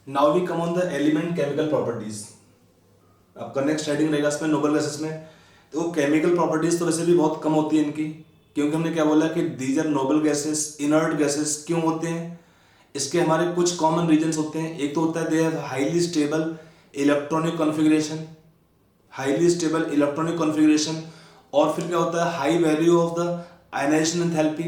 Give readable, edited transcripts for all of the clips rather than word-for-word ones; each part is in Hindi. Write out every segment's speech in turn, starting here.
Now we come on the element chemical properties. आपका नेक्स्ट हेडिंग रहेगा इसमें नोबल गैसेस में। तो केमिकल प्रॉपर्टीज तो वैसे भी बहुत कम होती है इनकी, क्योंकि हमने क्या बोला कि these are noble gases, inert gases क्यों होते हैं। इसके हमारे कुछ कॉमन रीजंस होते हैं। एक तो होता है they have highly stable electronic configuration, highly stable electronic configuration. और फिर क्या होता है high value of the ionization enthalpy,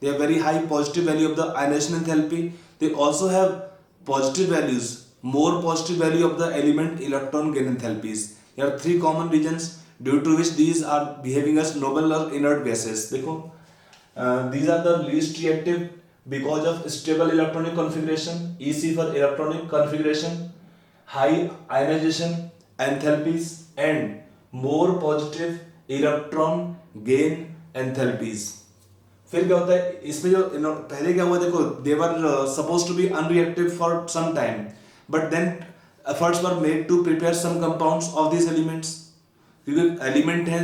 they have very high positive value of the ionization enthalpy. They also have positive values, more positive value of the element electron gain enthalpies. There are three common reasons due to which these are behaving as noble or inert gases. देखो, these are the least reactive because of stable electronic configuration, EC for electronic configuration, high ionization enthalpies and more positive electron gain enthalpies. फिर क्या होता है इसमें जो पहले क्या हुआ, देखो they were suppose to be unreactive for some time, but then efforts were made to prepare some compounds of this elements. क्योंकि एलिमेंट है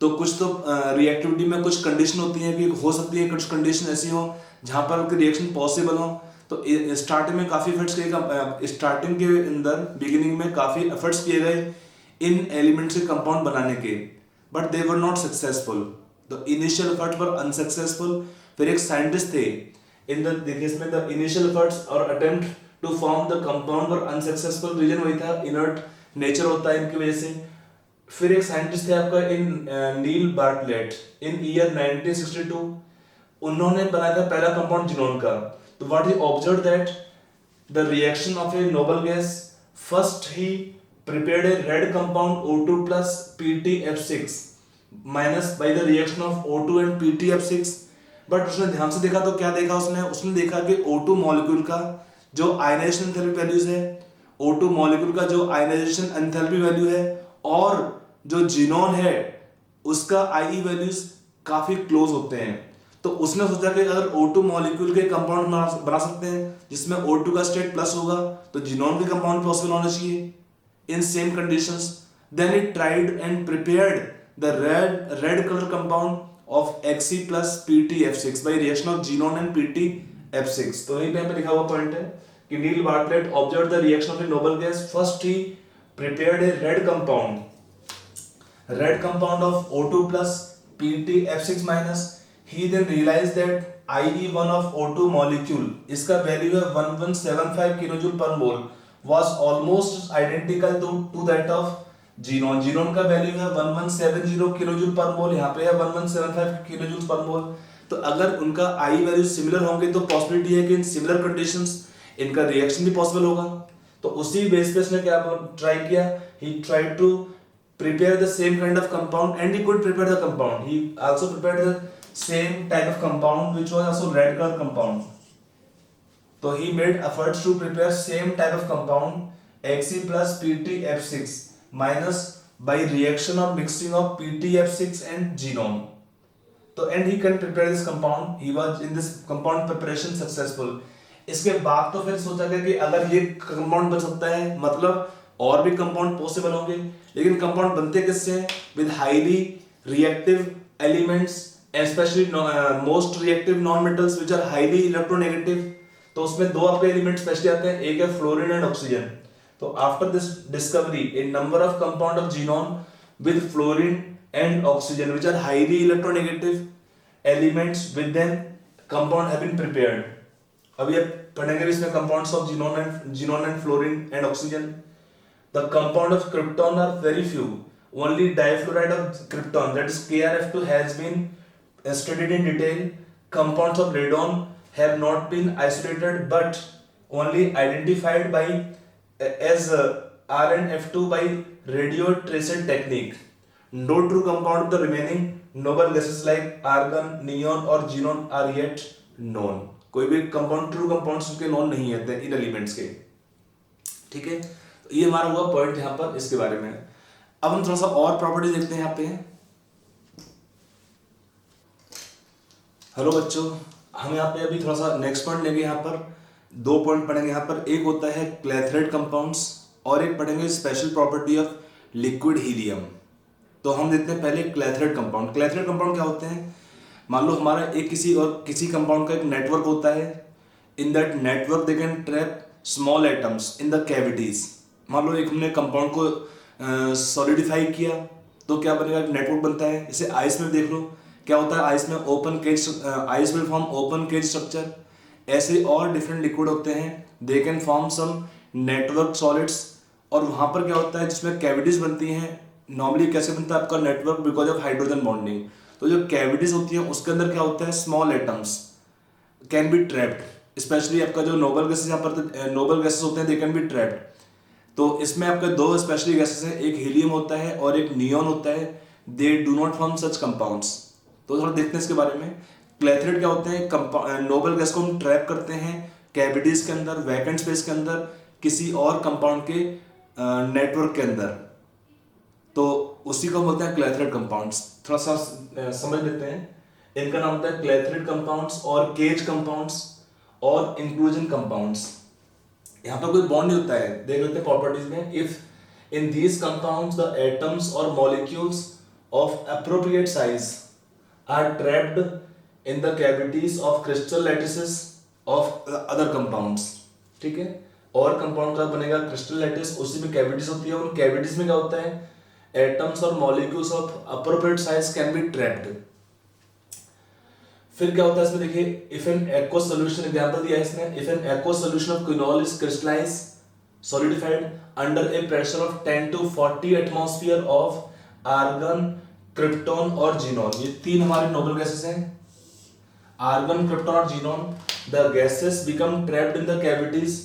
तो कुछ तो रिएक्टिविटी में कुछ कंडीशन होती है कि हो सकती है कुछ कंडीशन ऐसी हो जहां पर रिएक्शन पॉसिबल हो। तो स्टार्टिंग में काफी एफर्ट्स किए, स्टार्टिंग के अंदर बिगिनिंग में काफी एफर्ट्स किए गए इन एलिमेंट्स के कंपाउंड बनाने के, but they were not successful. The initial efforts were unsuccessful. फिर एक साइंटिस्ट थे इन द केस में द इनिशियल एफर्ट्स और attempt to form the compound were unsuccessful. Reason वही था, इनर्ट नेचर होता है इनकी वजह से। फिर एक साइंटिस्ट थे आपका इन नील बार्टलेट इन ईयर 1962, उन्होंने बनाया था पहला कंपाउंड जिनोन का। तो what he observe that the reaction of a noble gas, first he prepared a red compound O2 plus PtF6 minus by the reaction of O2 and PtF6। But उसने ध्यान से देखा तो क्या देखा उसने देखा कि O2 मॉलिक्यूल का जो आयनाइजेशन एंथैल्पी वैल्यूज है, O2 मॉलिक्यूल का जो आयनाइजेशन एंथैल्पी वैल्यू है और जो जीनोन है उसका IE वैल्यूज काफी क्लोज होते हैं। तो उसने सोचा कि अगर O2 मॉलिक्यूल के कंपाउंड बना सकते हैं जिसमें O2 का स्टेट प्लस होगा तो जीनोन के कंपाउंड पॉसिबल होना चाहिए in same conditions. Then it tried and prepared the red color compound of Xe plus PtF6 by reaction of xenon and PtF6। तो यही पे लिखा हुआ पॉइंट है कि नील Bartlett observed the reaction of a noble gas. First he prepared a red compound of O2 plus PtF6 minus। He then realized that IE1 of O2 molecule इसका वैल्यू है 1175 किलोजूल पर मोल, was almost identical to that of xenon। xenon का वैल्यू है 1170 किलोजूल पर मोल, यहाँ पे है 1175 किलोजूल पर मोल। तो अगर उनका I वैल्यू सिमिलर होंगे तो पॉसिबिलिटी है कि इन सिमिलर कंडीशंस इनका रिएक्शन भी पॉसिबल होगा। तो उसी बेस पे इसने क्या ट्राई किया, he tried to prepare the same kind of compound and he could prepare the compound। he also prepared the same type of compound which was also red color compound। तो he made efforts to prepare same type of compound Xe plus PtF6 minus by reaction of mixing of PtF6 and xenon। तो and he can prepare this compound, he was in this compound preparation successful। इसके बाद तो फिर सोचा गया कि अगर ये कंपाउंड बन सकता है मतलब और भी कंपाउंड पॉसिबल होंगे, लेकिन कंपाउंड बनते किससे, with highly reactive elements, specially most reactive non metals which are highly electronegative. तो उसमें दो आपके एलिमेंट स्पेशली आते हैं, एक है फ्लोरीन एंड ऑक्सीजन। तो after this discovery a number of compound of xenon with fluorine and oxygen which are highly electronegative elements, with them compound have been prepared. अब ये पढ़ेंगे इसमें compounds of xenon and fluorine and oxygen. The compound of krypton are very few, only difluoride of krypton that is KrF2 has been studied in detail। Compounds of radon have not been isolated but only identified by as RnF2 by radio tracer technique। No true compound of the remaining noble gases like argon, neon और xenon are yet known। कोई भी कंपाउंड ट्रू कंपाउंड्स उनके नॉन नहीं है इन एलिमेंट्स के। ठीक है, तो ये हमारा हुआ पॉइंट यहाँ पर इसके बारे में। अब हम थोड़ा सा और प्रॉपर्टी देखते हैं यहाँ पे। हेलो बच्चों, हम यहाँ पे अभी थोड़ा सा नेक्स्ट पॉइंट लेंगे। यहाँ पर दो पॉइंट पढ़ेंगे। यहाँ पर एक होता है क्लैथरेट कंपाउंड्स और एक पढ़ेंगे special property of liquid helium. तो हम देखते हैं पहले क्लैथरेट कंपाउंड। क्लैथरेट कंपाउंड क्या होते हैं, मान लो हमारा एक किसी कंपाउंड का एक नेटवर्क होता है। In that network they can trap small atoms in the cavities. मान लो एक हमने कंपाउंड को सॉलिडिफाई किया तो क्या बनेगा, नेटवर्क बनता है। जैसे आइस में देख लो क्या होता है, आइस में open cage, ice will form open cage structure. ऐसे और डिफरेंट लिक्विड होते हैं, they can form some network solids. और वहां पर क्या होता है जिसमें कैविटीज बनती हैं, नॉर्मली कैसे बनता है आपका network, because of hydrogen bonding. तो जो कैविटीज होती हैं उसके अंदर क्या होता है, small atoms can be trapped. Specially आपका जो नोबल गैसेस, यहाँ पर नोबल गैसेस होते हैं, दे कैन बी ट्रैप्ड। तो इसमें आपके दो स्पेशली गैसेस हैं, एक हीलियम होता है और एक नियॉन होता है। They do not form such compounds. तो थोड़ा देखते हैं इसके बारे में। क्लेथरेट क्या होते हैं, नोबल गैस को हम ट्रैप करते हैं कैविटीज के अंदर, वैकेंट स्पेस के अंदर, किसी और कंपाउंड के नेटवर्क के अंदर। तो उसी को हम बोलते हैं क्लेथरेट कंपाउंड्स। थोड़ा सा समझ लेते हैं। इनका नाम होता है क्लेथरेट कंपाउंड्स और केज कंपाउंड्स और इंक्लूजन कंपाउंड्स। यहाँ पर कोई बॉन्ड नहीं होता है, देख लेते हैं प्रॉपर्टीज में। If in these compounds the atoms और molecules of appropriate size are trapped in the cavities of crystal lattices of other compounds. ठीक है, और कंपाउंड का बनेगा क्रिस्टल लैटिस, उसी में कैविटीज होती है। उन कैविटीज में क्या होता है, एटम्स और molecules of appropriate size can be trapped. फिर क्या होता है इसमें देखिए, if an aqueous solution, example दिया है इसने, if an aqueous solution of quinol is crystallise solidified under a pressure of 10 to 40 atmosphere of argon, krypton और जीनॉन। ये तीन हमारे नोबल गैसेस हैं, आर्गन, क्रिप्टॉन और xenon. The gases become trapped in the cavities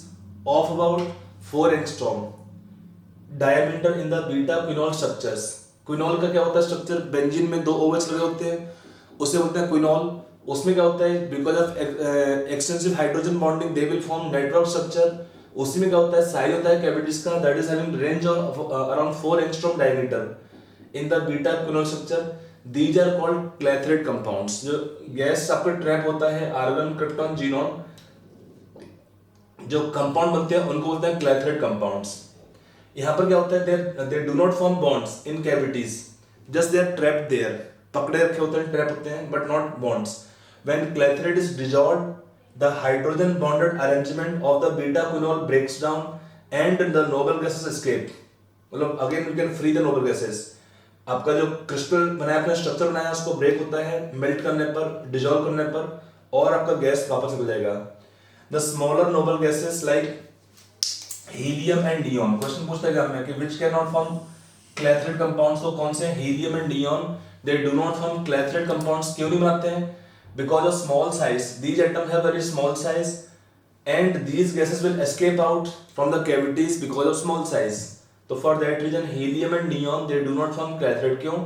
of about 4 angstrom diameter in the beta quinol structures. Quinol का क्या होता है स्ट्रक्चर, बेंजीन में 2 OH लगे होते हैं, उसे बोलते हैं क्विनोल। उसमें क्या होता है, because of extensive hydrogen bonding they will form network structure. उसी में क्या होता है, साइज होता है कैविटीज का, that is having range of around 4 angstrom diameter in the beta quinol structure. These are called clathrate compounds. जो गैस आपका ट्रैप होता है आर्गन, क्रिप्टॉन, जीनॉन, जो कंपाउंड बनते हैं उनको बोलते हैं क्लेथरेट कंपाउंड्स। यहाँ पर क्या होता है, they do not form bonds in cavities, just they are trapped there, पकड़े रखे होते हैं, ट्रैप होते हैं, but not bonds. When clethrate is dissolved, the hydrogen bonded arrangement of the beta quinol breaks down and the noble gases escape. मतलब again we can free the noble gases. आपका जो क्रिस्टल बनाया, आपने स्ट्रक्चर बनाया, उसको ब्रेक होता है मेल्ट करने पर, डिजॉल्व करने पर, और आपका गैस वापस निकल जाएगा। The smaller noble gases like helium and neon, question पूछता है एग्जाम में कि which cannot form clethrate compounds, तो कौन से helium and neon they do not form clethrate compounds, क्यों नहीं बनाते हैं? Because of small size, these atoms have very small size and these gases will escape out from the cavities because of small size. So for that reason helium and neon they do not form clethrate. क्यों?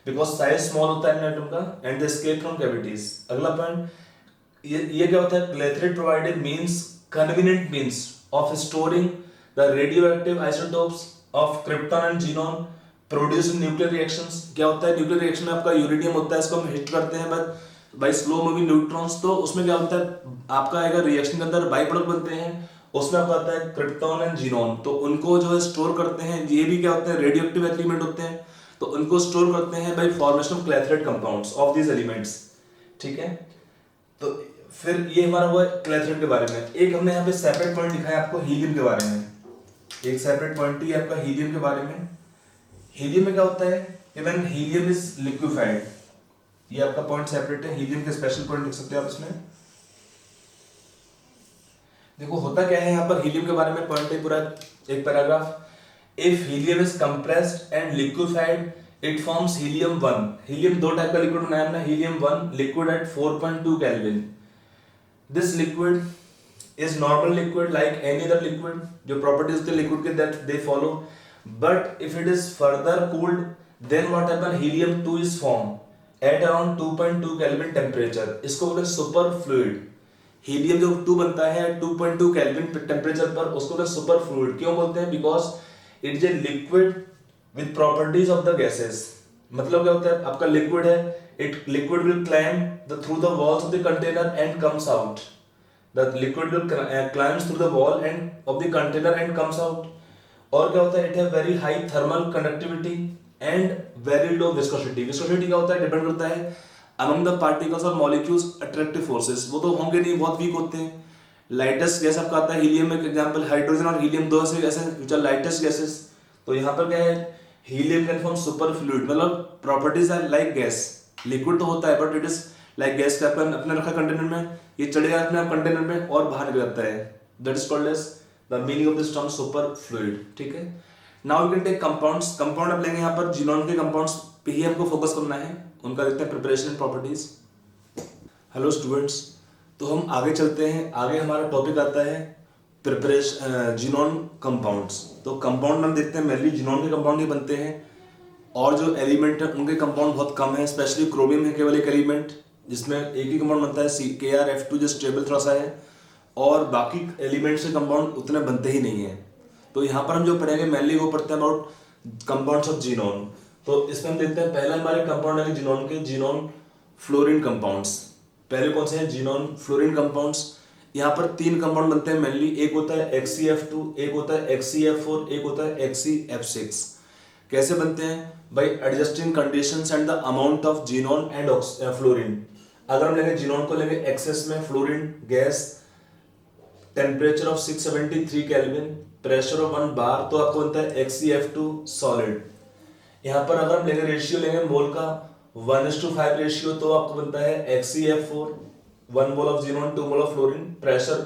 Because size small होता है एटम का and they escape from cavities. अगला पॉइंट, ये क्या होता है, clethrate provided means convenient means of storing the radioactive isotopes of krypton and xenon produced in nuclear reactions. क्या होता है, न्यूक्लियर रिएक्शन में आपका यूरेनियम होता है, इसको हम हिट करते हैं but by slow moving neutrons. तो उसमें क्या होता है, आपका आएगा रिएक्शन के अंदर बाई प्रोडक्ट बनते हैं, उसमें आपका आता है क्रिप्टॉन एंड जीनॉन। तो उनको जो है स्टोर करते हैं, ये भी क्या होते हैं, रेडियो एक्टिव एलिमेंट होते हैं, तो उनको स्टोर करते हैं by formation of clathrate compounds of these elements. ठीक है, तो फिर ये हमारा हुआ क्लेथरेट के बारे में। एक हमने यहाँ पे सेपरेट पॉइंट लिखा है आपको हीलियम के बारे में, एक सेपरेट पॉइंट ही आपका हीलियम के बारे में। हीलियम में क्या होता है, इवन हीलियम इज लिक्विफाइड, ये आपका पॉइंट सेपरेट है। हीलियम के स्पेशल पॉइंट लिख सकते हैं आप इसमें। देखो होता क्या है यहाँ पर हीलियम के बारे में पॉइंट है पूरा एक paragraph. If helium is compressed and liquefied it forms helium 1। Helium 2 type का लिक्विड बनाया हमने, helium 1 liquid at 4.2 kelvin. This liquid is normal liquid like any other liquid, जो प्रॉपर्टीज होती है लिक्विड के that they follow. But if it is further cooled then what happen, helium 2 is form at around 2.2 kelvin temperature. इसको बोलते हैं सुपर फ्लूइड। हीलियम जो 2 बनता है 2.2 केल्विन टेम्परेचर पर, उसको बोलते हैं सुपर फ्लूइड। क्यों बोलते हैं, because it is a liquid with properties of the gases. मतलब क्या होता है, आपका लिक्विड है, it liquid will climb through the walls of the container and comes out. The liquid will climbs through the wall and of the container and comes out. और क्या होता है, it have very high thermal conductivity and very low viscosity. Viscosity क्या होता है, डिपेंड करता है अमंग द पार्टिकल्स और मॉलिक्यूल्स अट्रैक्टिव फोर्सेस। वो तो होंगे नहीं, बहुत वीक होते हैं, लाइटेस्ट गैस आपका आता है हीलियम में, एग्जांपल हाइड्रोजन और हीलियम दो ऐसे gases which are lightest gases. तो यहाँ पर क्या है, helium can form super fluid, मतलब properties are like gas, liquid तो होता है but it is like gas का अपन अपने रखा कंटेनर में, ये चढ़ेगा अपने आप कंटेनर में और बाहर निकल जाता है, that is called as the meaning of this term super fluid. ठीक है, now we can take compounds. Compound आप लेंगे यहाँ पर जिनॉन के कंपाउंड्स पे ही हमको फोकस करना है, उनका देखते हैं preparation and properties. Hello students, तो हम आगे चलते हैं। आगे हमारा टॉपिक आता है प्रिपरेशन जिनॉन कंपाउंड्स। तो कंपाउंड हम देखते हैं मेनली जिनॉन के कंपाउंड ही बनते हैं, और जो एलिमेंट है उनके कंपाउंड बहुत कम है, स्पेशली क्रोमियम है केवल एक एलिमेंट जिसमें एक ही कंपाउंड बनता है KrF2 जो स्टेबल थोड़ा सा है, और बाकी एलिमेंट्स के कंपाउंड उतने बनते ही नहीं है। तो यहाँ पर हम जो पढ़ेंगे मेनली वो पढ़ते हैं अबाउट कंपाउंड्स ऑफ जिनॉन। तो इसमें हम देखते हैं पहला हमारे कंपाउंड है जिनॉन के, जिनॉन फ्लोरीन कंपाउंड्स। पहले कौन से हैं, जिनॉन फ्लोरीन कंपाउंड्स। यहाँ पर 3 कंपाउंड बनते हैं मेनली, एक होता है HCF2, एक होता है HCF4, एक होता है HCF6। कैसे बनते हैं, bye adjusting conditions and the amount of xenon and fluorine. अगर हम लेंगे जिनॉन को लेंगे एक्सेस में, fluorine gas, temperature of 673 kelvin, pressure of 1 बार, तो आपको बनता है HCF2 सॉलिड। यहाँ पर अगर हम लेंगे रेशियो लेंगे मोल का 1:5 रेशियो, तो आपको बनता है HCF4, 1 mole of xenon, 2 mole of fluorine, pressure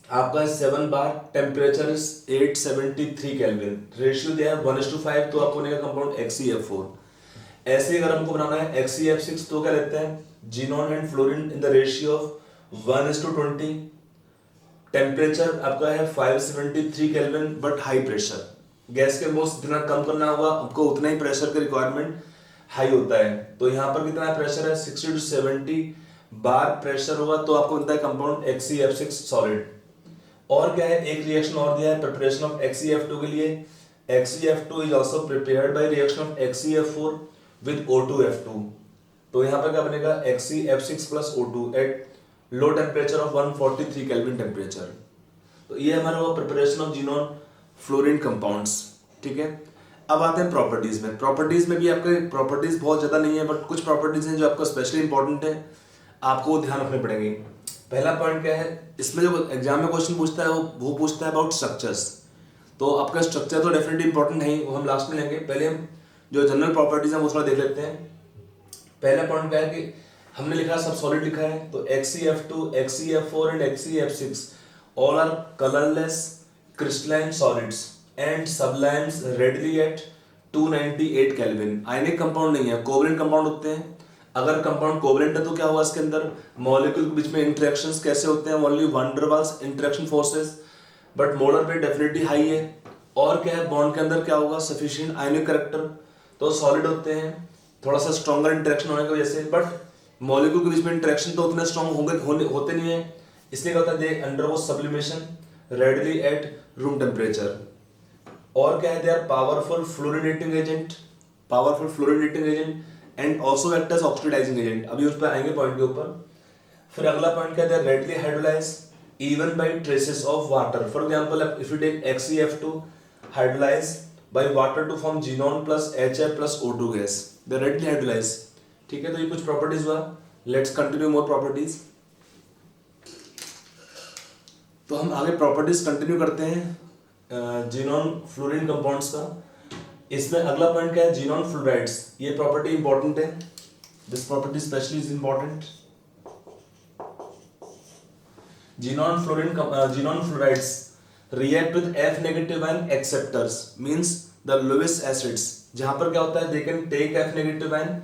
आपका 7 बार, टेम्परेचर इज 873 केल्विन, रेशियो दिया है 1:5, तो आपको बनेगा कंपाउंड HCF4। ऐसे ही अगर हमको बनाना है HCF6, तो क्या लेते हैं, xenon and fluorine in the ratio of 1:20, temperature आपका है 573 kelvin but high pressure. Gas के मोल्स जितना कम करना होगा आपको उतना ही प्रेशर का रिक्वायरमेंट हाई होता है। तो यहाँ पर कितना प्रेशर है, 60 to 70 बार प्रेशर होगा, तो आपको बनता है कंपाउंड HCF6 सॉलिड। और क्या है, एक रिएक्शन और दिया है प्रिपरेशन ऑफ HCF2 के लिए, HCF2 is also prepared by reaction of HCF4 with O2F2। तो यहाँ पर क्या बनेगा, HCF6 plus O2 at low temperature of 143 kelvin temperature. तो ये हमारा वो preparation of xenon fluorine compounds. ठीक है, अब आते हैं प्रॉपर्टीज में। प्रॉपर्टीज में भी आपके प्रॉपर्टीज बहुत ज्यादा नहीं है, बट कुछ प्रॉपर्टीज हैं जो आपको स्पेशली इंपॉर्टेंट है, आपको ध्यान रखने पड़ेंगे। पहला पॉइंट क्या है, इसमें जो एग्जाम में क्वेश्चन पूछता है वो पूछता है अबाउट स्ट्रक्चर्स। तो आपका स्ट्रक्चर तो डेफिनेटली इंपॉर्टेंट है, वो हम लास्ट में लेंगे। पहले हम जो जनरल प्रॉपर्टीज हैं वो थोड़ा देख लेते हैं। पहला पॉइंट क्या है कि हमने लिखा सब सॉलिड लिखा है, तो HCF2, HCF4 and HCF6 all are colourless crystalline solids and sublimes readily at 298 kelvin. Ionic compound नहीं है, कोवलेंट कंपाउंड होते हैं। अगर कंपाउंड कोवलेंट है तो क्या हुआ, इसके अंदर मॉलिक्यूल के बीच में इंटरेक्शंस कैसे होते हैं, only van der Waals interaction forces, but molar weight definitely high है। और क्या है, बॉन्ड के अंदर क्या होगा, सफिशिएंट आयनिक कैरेक्टर, तो सॉलिड होते हैं, थोड़ा सा स्ट्रॉन्गर इंटरेक्शन होने की वजह से, बट मॉलिक्यूल के बीच में इंटरेक्शन तो उतने स्ट्रॉन्ग होते नहीं है, इसलिए क्या होता है, they undergo sublimation readily at room temperature. और क्या है, they are powerful fluorinating agent, powerful fluorinating agent and also act as oxidising agent. अभी उस पर आएंगे पॉइंट के ऊपर। फिर अगला पॉइंट क्या है, they are readily hydrolyse even by traces of water. For example if you take HCF2 hydrolyse by water to form xenon plus HF plus O2 gas, they are readily hydrolyse. ठीक है, तो ये कुछ प्रॉपर्टीज हुआ। Let's continue more properties. तो हम आगे प्रॉपर्टीज कंटिन्यू करते हैं जिनॉन फ्लोरीन कंपाउंड्स का। इसमें अगला पॉइंट क्या है, जिनॉन फ्लोराइड्स। ये प्रॉपर्टी इंपॉर्टेंट है, this property specially is important. Xenon fluorides react with F negative ion acceptors, means the lowest acids. जहां पर क्या होता है, they can take F negative ion,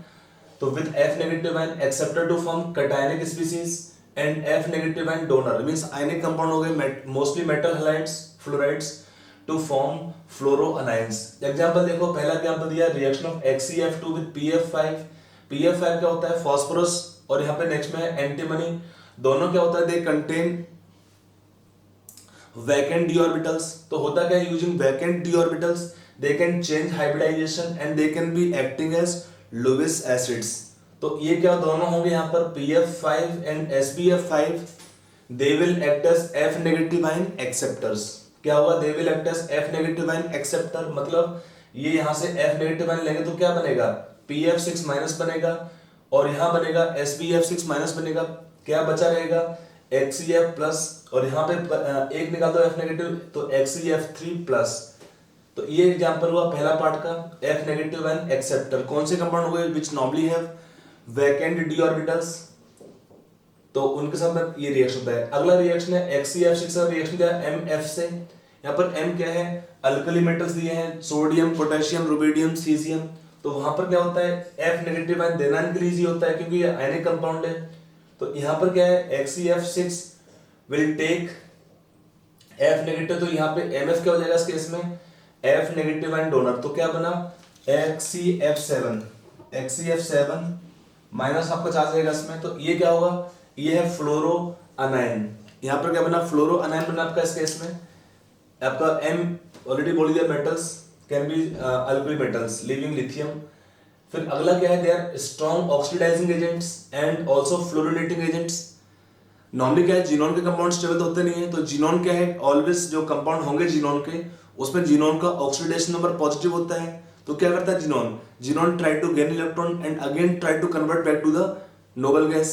तो with F negative ion acceptor to form cationic species and F negative ion donor, means ionic compound हो गए mostly metal halides fluorides to form fluoroanions. Example देखो, पहला एग्जांपल दिया reaction of HCF2 with PF5। PF5 क्या होता है, फास्फोरस, और यहाँ पे नेक्स्ट में है एंटीमनी। दोनों क्या होता है, they contain vacant d orbitals. तो होता क्या है, using vacant d orbitals they can change hybridization and they can be acting as Lewis acids. तो ये क्या दोनों होंगे यहाँ पर PF5 and SPF5, they will act as F negative ion acceptors. क्या होगा, they will act as F negative ion acceptor, मतलब ये यहाँ से F नेगेटिव आयन लेंगे तो क्या बनेगा, PF6 माइनस बनेगा, और यहाँ बनेगा SPF6 माइनस बनेगा। क्या बचा रहेगा, XeF प्लस, और यहाँ पे एक निकाल दो F नेगेटिव, तो XeF3 प्लस। तो ये एग्जांपल हुआ पहला पार्ट का, F नेगेटिव एंड एक्सेप्टर। कौन से कंपाउंड हुए विच normally have vacant d orbitals, तो उनके साथ में ये रिएक्शन होता है। अगला रिएक्शन है XeF6 का रिएक्शन क्या है MF से। यहाँ पर M क्या है, अल्कली मेटल्स दिए हैं, सोडियम, पोटेशियम, रुबिडियम, सीजियम। तो वहां पर क्या होता है F नेगेटिव आयन देना इनके लिए इजी होता है क्योंकि ये आयनिक कंपाउंड है। तो यहाँ पर क्या है XeF6 will take F negative, तो यहाँ पे MF क्या हो जाएगा इस केस में F नेगेटिव आयन डोनर। तो क्या बना XeF7 माइनस आपका चार्ज रहेगा इसमें, तो ये क्या होगा, ये है फ्लोरो अनायन। यहाँ पर क्या बना, फ्लोरो अनायन बना आपका इस केस में। आपका M ऑलरेडी बोल दिया, metals can be alkali metals leaving lithium. फिर अगला क्या है, they are strong oxidizing agents and also fluorinating agents. Normally क्या है, जीनोन के कंपाउंड स्टेबल तो होते नहीं है, तो जीनोन क्या है, ऑलवेज जो कंपाउंड होंगे जीनोन के उसमें जीनोन का ऑक्सीडेशन नंबर पॉजिटिव होता है। तो क्या करता है xenon try to gain electron and again try to convert back to the noble gas.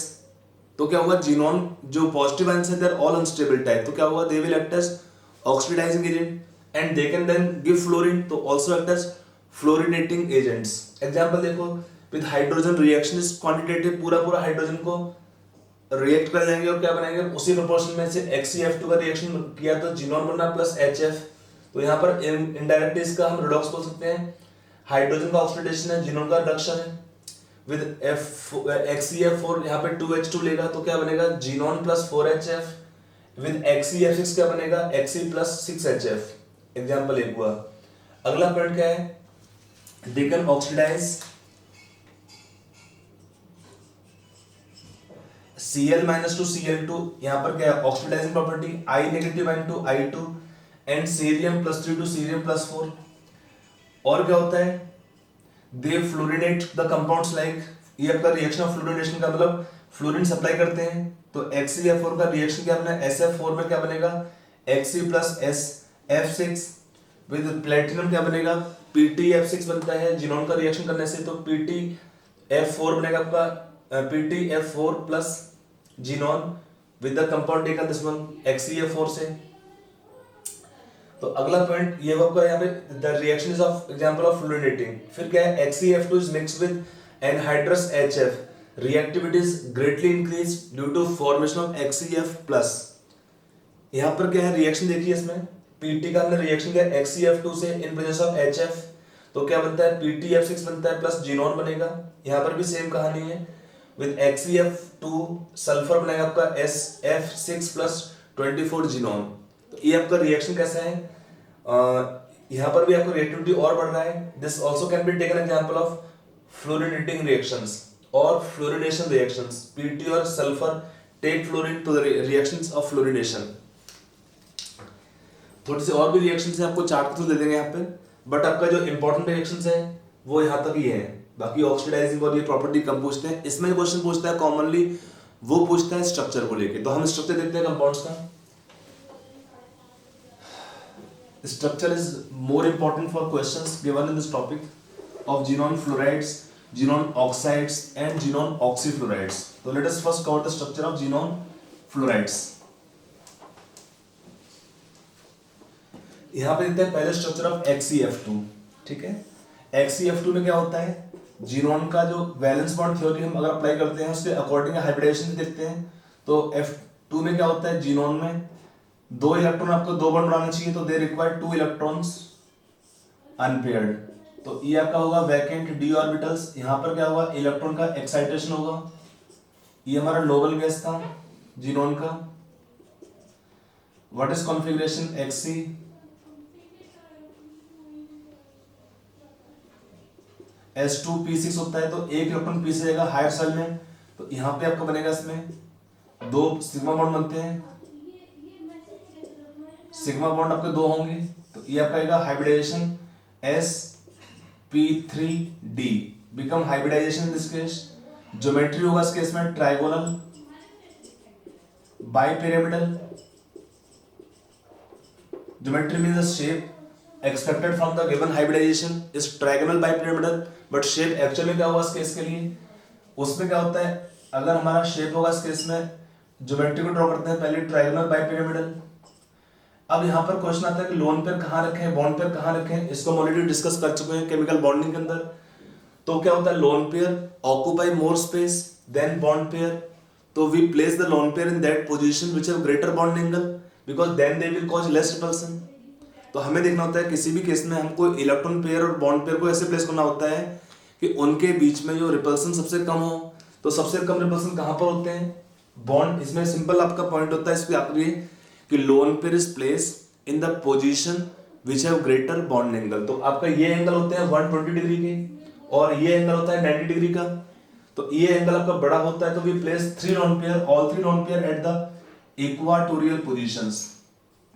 तो क्या हुआ, जीनोन जो पॉजिटिव आयंस है they are all unstable type, तो क्या हुआ, they will act as oxidising agent and they can then give fluorine, तो also act as fluorinating agents. Example देखो, with hydrogen reaction is quantitative, पूरा हाइड्रोजन को रिएक्ट कर जाएंगे और क्या बनाएंगे, उसी प्रोपोर्शन में से XeF2 का रिएक्शन किया तो जीनोन बना प्लस HF। तो यहाँ पर इनडायरेक्टली इसका हम रिडॉक्स बोल सकते हैं, हाइड्रोजन का ऑक्सीडेशन है, जीनोन का रिडक्शन है। विद XeF4 यहाँ पे 2H2 लेगा तो क्या बनेगा, xenon plus 4HF। With XeF6 क्या बनेगा, Xe प्लस 6HF। एग्जाम्पल एक हुआ। अगला पॉइंट क्या है, they can oxidize Cl minus to Cl2, यहाँ पर क्या है oxidizing property, I negative and to I2 and cerium plus 3 to cerium plus 4। और क्या होता है, they fluorinate the compounds like, ये आपका रिएक्शन ऑफ फ्लोरिनेशन का मतलब फ्लोरीन सप्लाई करते हैं। तो XeF4 का रिएक्शन क्या बना, SF4 में क्या बनेगा Xe plus SF6। With platinum क्या बनेगा, PtF6 बनता है जीनोन का रिएक्शन करने से, तो PtF4 बनेगा आपका PtF4 plus xenon with the compound taken this one XeF4 से। तो अगला पॉइंट ये होगा यहाँ पे, the reaction is of example of fluorinating. फिर क्या है, XeF2 is mixed with anhydrous HF, reactivity is greatly increase due to formation of XeF+। यहाँ पर क्या है रिएक्शन देखिए, इसमें Pt का हमने रिएक्शन किया XeF2 से इन प्रेजेंस ऑफ HF, तो क्या बनता है PtF6 बनता है प्लस जीनोन बनेगा। यहाँ पर भी सेम कहानी है, विद XeF2 सल्फर बनेगा आपका SF6 प्लस 24 जीनोन। तो ये आपका रिएक्शन कैसा है, यहाँ पर भी आपको रिएक्टिविटी और बढ़ रहा है। This also can be taken example of fluorinating reactions और फ्लोरिनेशन रिएक्शंस। Pt और sulphur take fluorine to the reactions of fluorination. थोड़ी सी और भी रिएक्शंस हैं, आपको चार्ट तो दे देंगे यहाँ पे, बट आपका जो इंपॉर्टेंट रिएक्शंस है वो यहाँ तक ही है। बाकी ऑक्सीडाइजिंग और ये प्रॉपर्टी कम पूछते हैं, इसमें क्वेश्चन पूछता है कॉमनली वो पूछता है स्ट्रक्चर को लेके। तो हम स्ट्रक्चर देखते हैं कंपाउंड्स का। Structure is more important for questions given in this topic of xenon fluorides, xenon oxides and xenon oxyfluorides. So let us first cover the structure of xenon fluorides. यहाँ पे देखते हैं पहले स्ट्रक्चर ऑफ XeF2, ठीक है। XeF2 में क्या होता है, जीनोन का जो वैलेंस बॉन्ड थ्योरी हम अगर अप्लाई करते हैं उसके अकॉर्डिंग हाइब्रिडेशन देखते हैं। तो F2 में क्या होता है, जीनोन में 2 इलेक्ट्रॉन आपको 2 बॉन्ड बनाने चाहिए, तो दे रिक्वायर 2 इलेक्ट्रॉन्स अनपेयर्ड। तो ये आपका होगा वैकेंट d ऑर्बिटल्स। यहाँ पर क्या होगा, इलेक्ट्रॉन का एक्साइटेशन होगा। ये हमारा नोबल गैस था जीनोन का। What is configuration Xc, S2p6 होता है, तो एक इलेक्ट्रॉन पी से जाएगा हायर सेल में, तो यहाँ पे आपका बनेगा इसमें 2 सिग्मा बॉन्ड बनते हैं, सिग्मा बॉन्ड आपके 2 होंगे, तो ये आपका आएगा hybridization sp3d become hybridization in this case. Geometry होगा इस केस में trigonal bipyramidal. Geometry means the shape expected from the given hybridization is trigonal bipyramidal, but shape actually क्या होगा इस केस के लिए, उसमें क्या होता है, अगर हमारा शेप होगा इस केस में ज्योमेट्री को ड्रॉ करते हैं पहले ट्रायंगुलर बाइपिरामिडल। अब यहाँ पर क्वेश्चन आता है कि लोन पेयर कहाँ रखें, बॉन्ड पेयर कहाँ रखें, इसको हम ऑलरेडी डिस्कस कर चुके हैं केमिकल बॉन्डिंग के अंदर। तो क्या होता है, lone pair occupy more space than bond pair, तो we place the lone pair in that position which have greater bond angle because then they will cause less repulsion. तो हमें देखना होता है किसी भी केस में हमको इलेक्ट्रॉन पेयर और बॉन्ड पेयर को ऐसे प्लेस करना होता है कि उनके बीच में जो रिपल्सन सबसे कम हो। तो सबसे कम रिपल्सन कहाँ पर होते हैं, बॉन्ड। इसमें सिंपल आपका पॉइंट होता है इस पे आखिरी कि loan pair is place in the position which have greater bond angle. तो आपका ये एंगल होते हैं 120 डिग्री के और ये एंगल होता है 90 डिग्री का। तो ये एंगल आपका बड़ा होता है तो we place three lone pair, all three lone pair at the equatorial positions.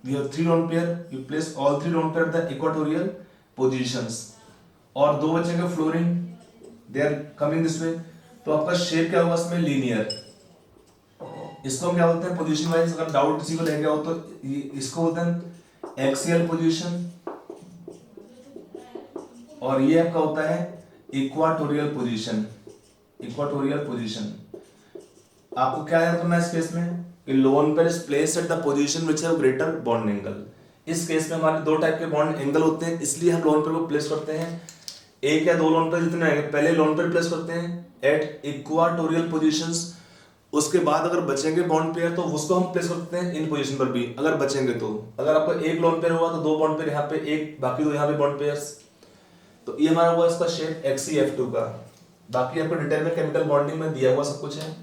We have three lone pair, we place all three lone pair at the equatorial positions. और दो बचेंगे fluorine, they are coming this way. तो आपका शेप क्या होगा इसमें, लीनियर। इसको हम क्या बोलते हैं, पोजीशन वाइज अगर डाउट किसी को रह गया हो तो इसको बोलते हैं एक्सियल पोजीशन, और ये आपका होता है इक्वाटोरियल पोजीशन। इक्वाटोरियल पोजीशन आपको क्या याद करना है इस केस में कि loan pair is placed at the position which have greater bond angle. इस केस में हमारे दो टाइप के बॉन्ड एंगल होते हैं, इसलिए हम लोन पेयर को प्लेस करते हैं एक या दो लोन पेयर जितने आएंगे पहले लोन पेयर प्लेस करते हैं एट इक्वाटोरियल पोजीशंस। उसके बाद अगर बचेंगे बॉन्ड पेयर तो उसको हम प्लेस करते हैं इन पोजीशन पर भी अगर बचेंगे तो। अगर आपका एक लोन पेयर हुआ तो दो बॉन्ड पेयर यहाँ पे, एक बाकी दो यहाँ पे बॉन्ड पेयर्स। तो ये हमारा हुआ इसका शेप XeF2 का। बाकी आपको डिटेल में केमिकल बॉन्डिंग में दिया हुआ सब कुछ है।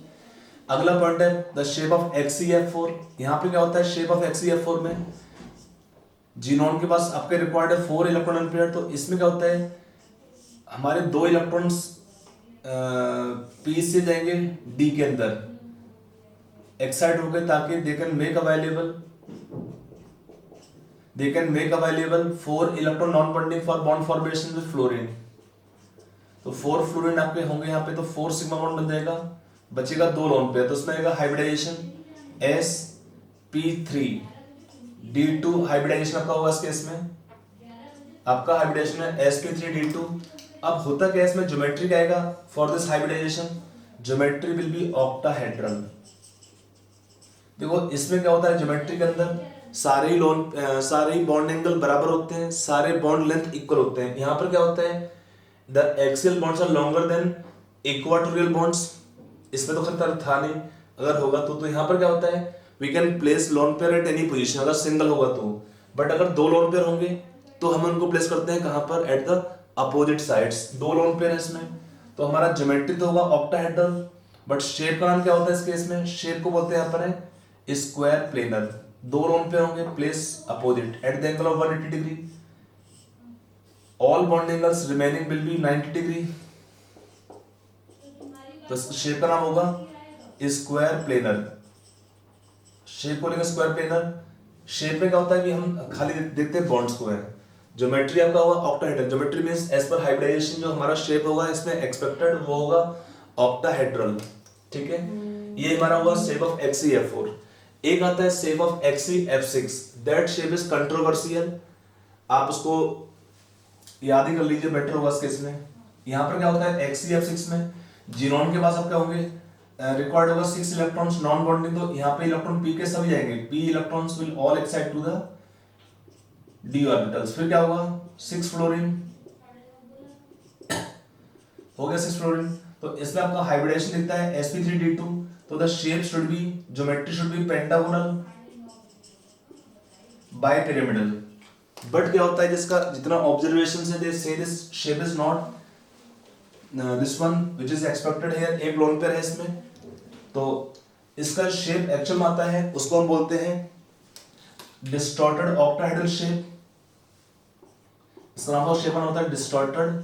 अगला पॉइंट है द शेप ऑफ XeF4। यहाँ पे क्या होता है शेप ऑफ XeF4 में, जीनोन के पास आपके रिक्वायर्ड है 4 इलेक्ट्रॉन अनपेयर्ड। तो इसमें क्या होता है हमारे दो इलेक्ट्रॉन्स P से जाएंगे D के अंदर एक्साइट हो गए ताकि they can make available 4 electron non bonding for bond formation with fluorine. तो 4 फ्लोरीन आपके होंगे यहाँ पे, तो 4 सिग्मा बॉन्ड बन जाएगा, बचेगा दो लोन पेयर। तो उसमें आएगा हाइब्रिडाइजेशन sp3d2 हाइब्रिडाइजेशन आपका होगा इस केस में। आपका हाइब्रिडाइजेशन है sp3d2। अब होता क्या है इसमें ज्योमेट्री क्या आएगा for this hybridization, geometry will be octahedral. देखो इसमें क्या होता है ज्योमेट्री के अंदर सारे ही बॉन्ड एंगल बराबर होते हैं, सारे बॉन्ड लेंथ इक्वल होते हैं। यहाँ पर क्या होता है the axial bonds are longer than equatorial bonds. इसमें तो खैर था नहीं, अगर होगा तो यहाँ पर क्या होता है we can place lone pair at any position अगर सिंगल होगा तो। बट अगर दो लोन पेयर होंगे तो हम उनको प्लेस करते हैं कहाँ पर, एट द अपोजिट साइड्स। दो लोन पेयर है इसमें तो हमारा ज्योमेट्री तो होगा ऑक्टाहेड्रल, बट शेप का नाम क्या होता है इस केस में, शेप को बोलते हैं यहाँ पर है स्क्वायर प्लेनर। दो लोन पेयर होंगे place opposite at the angle of 180 degree. All bond angles remaining will be 90 degree. तो शेप का नाम होगा स्क्वायर प्लेनर। शेप को लेकर स्क्वायर प्लेनर। शेप में क्या होता है कि हम खाली देखते हैं बॉन्ड्स को है। ज्योमेट्री आपका होगा octahedral. Geometry means as per hybridization जो हमारा शेप होगा इसमें एक्सपेक्टेड वो होगा ऑक्टाहेड्रल। ठीक है, ये हमारा हुआ शेप ऑफ XeF4। एक आता है shape of XeF6, that shape is controversial. आप उसको याद ही कर लीजिए, बेटर होगा इस केस में। यहाँ पर क्या होता है XeF6 में जीनोन के पास आप क्या होंगे रिक्वायर्ड होगा 6 इलेक्ट्रॉन्स नॉन बॉन्डिंग। तो यहाँ पे इलेक्ट्रॉन P के सभी जाएंगे, P electrons will all excite to the D orbitals. फिर क्या होगा 6 फ्लोरीन हो गया, 6 फ्लोरीन। तो इसमें आपका हाइब्रिडेशन दिखता है sp3d2। तो the shape should be, geometry should be pentagonal bipyramidal. But क्या होता है जिसका जितना ऑब्जर्वेशन से दे से this shape is not this one which is expected here. एक लोन पेयर है इसमें तो इसका शेप एक्चुअल में आता है उसको हम बोलते हैं डिस्टॉर्टेड ऑक्टाहेड्रल शेप। इसका नाम का शेप होता है डिस्टॉर्टेड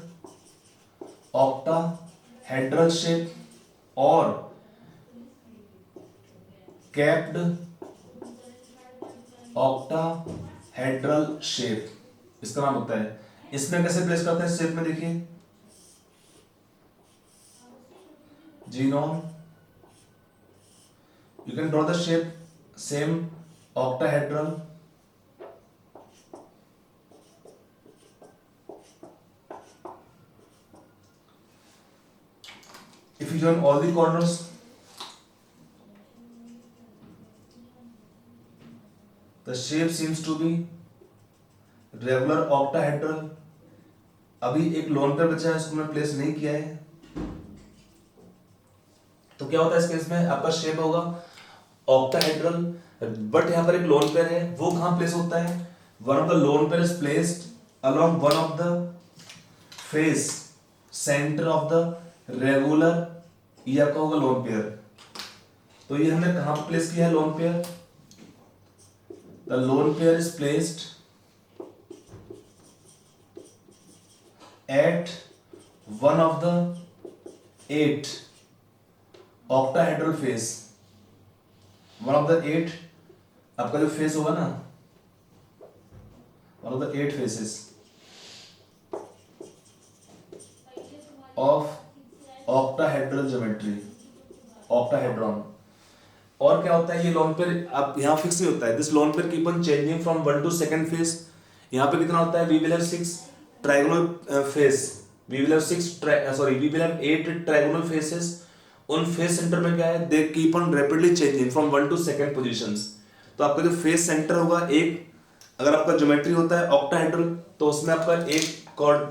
ऑक्टाहेड्रल शेप और कैप्ड ऑक्टाहेड्रल शेप इसका नाम होता है। इसमें कैसे प्लेस करते हैं शेप में देखिए, genome you can draw the shape same octahedral। if you join all the corners the shape seems to be regular octahedral. अभी एक लोन पेयर बचा है, उसको मैं प्लेस नहीं किया है। तो क्या होता है इस केस में, आपका शेप होगा ऑक्टाहेड्रल, बट यहाँ पर एक लोन पेयर है, वो कहां प्लेस होता है, one of the lone pair is placed along one of the face centre of the regular, ये आपका होगा लोन पेयर। तो ये हमने कहां प्लेस किया है lone pair, the lone pair is placed at one of the 8 octahedral face, one of the 8 आपका जो फेस होगा ना, one of the 8 faces of octahedral geometry, octahedron। और क्या होता है ये लोन पेयर, आप यहाँ फिक्स नहीं होता है, this lone pair keep on changing from 1 to 2nd face. यहाँ पे कितना होता है, we will have 6 trigonal face, we will have 8 trigonal faces। उन फेस सेंटर में क्या है, they keep on rapidly changing from 1 to 2nd positions. तो आपका जो फेस सेंटर होगा, एक अगर आपका ज्योमेट्री होता है ऑक्टाहेड्रल, तो उसमें आपका एक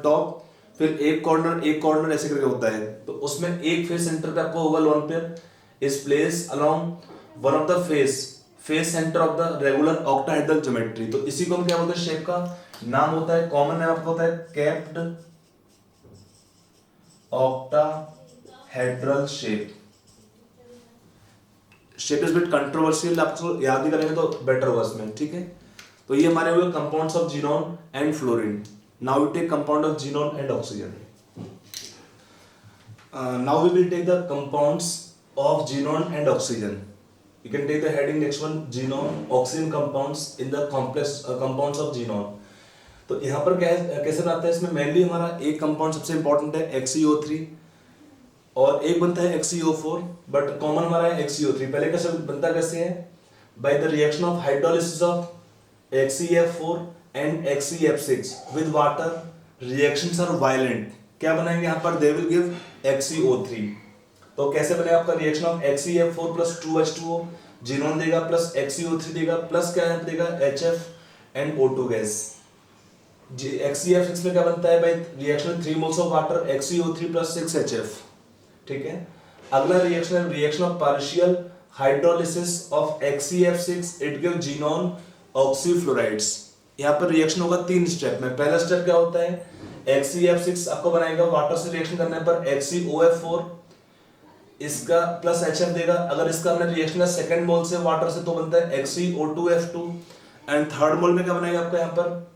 टॉप, फिर एक कॉर्नर ऐसे करके होता है। तो उसमें एक फेस सेंटर पे आपको होगा loan pair is place along one of the face centre of the regular octahedral geometry. तो इसी को हम क्या बोलते हैं, शेप का नाम होता है, कॉमन नाम आपका होता है capped octahedral shape. Shape is bit controversial, आपको याद ही करेंगे तो बेटर होगा इसमें, ठीक है। तो ये हमारे हुए compounds of xenon and fluorine. Now we take compound of xenon and oxygen. Now we will take the compounds of xenon and oxygen. You can take the heading next one, genome oxygen compounds in the complex compounds of genome। तो यहाँ पर क्या है, कैसे बनाता है, इसमें मेनली हमारा एक कंपाउंड सबसे इंपॉर्टेंट है XeO3 और एक बनता है XeO4, बट कॉमन हमारा है XeO3। पहले कैसे बनता कैसे है, by the reaction of hydrolysis of XeF4 and XeF6 with water, reactions are violent. क्या बनाएंगे यहाँ पर, दे विल गिव XeO3। तो कैसे बनेगा आपका reaction of XeF4 plus 2H2O, xenon देगा प्लस XeO3 देगा प्लस क्या देगा HF and O2 gas. XeF6 में क्या बनता है, by reaction 3 moles of water XeO3 plus 6HF, ठीक है। अगला रिएक्शन है reaction of partial hydrolysis of XeF6, it give xenon oxyfluorides. यहाँ पर रिएक्शन होगा 3 स्टेप में। पहला स्टेप क्या होता है, XeF6 आपको बनाएगा वाटर से रिएक्शन करने पर XeOF4 इसका प्लस HF देगा। अगर इसका हमने रिएक्शन है सेकंड मोल से वाटर से तो बनता है XeO2F2 एंड थर्ड मोल में क्या बनेगा आपका, यहाँ पर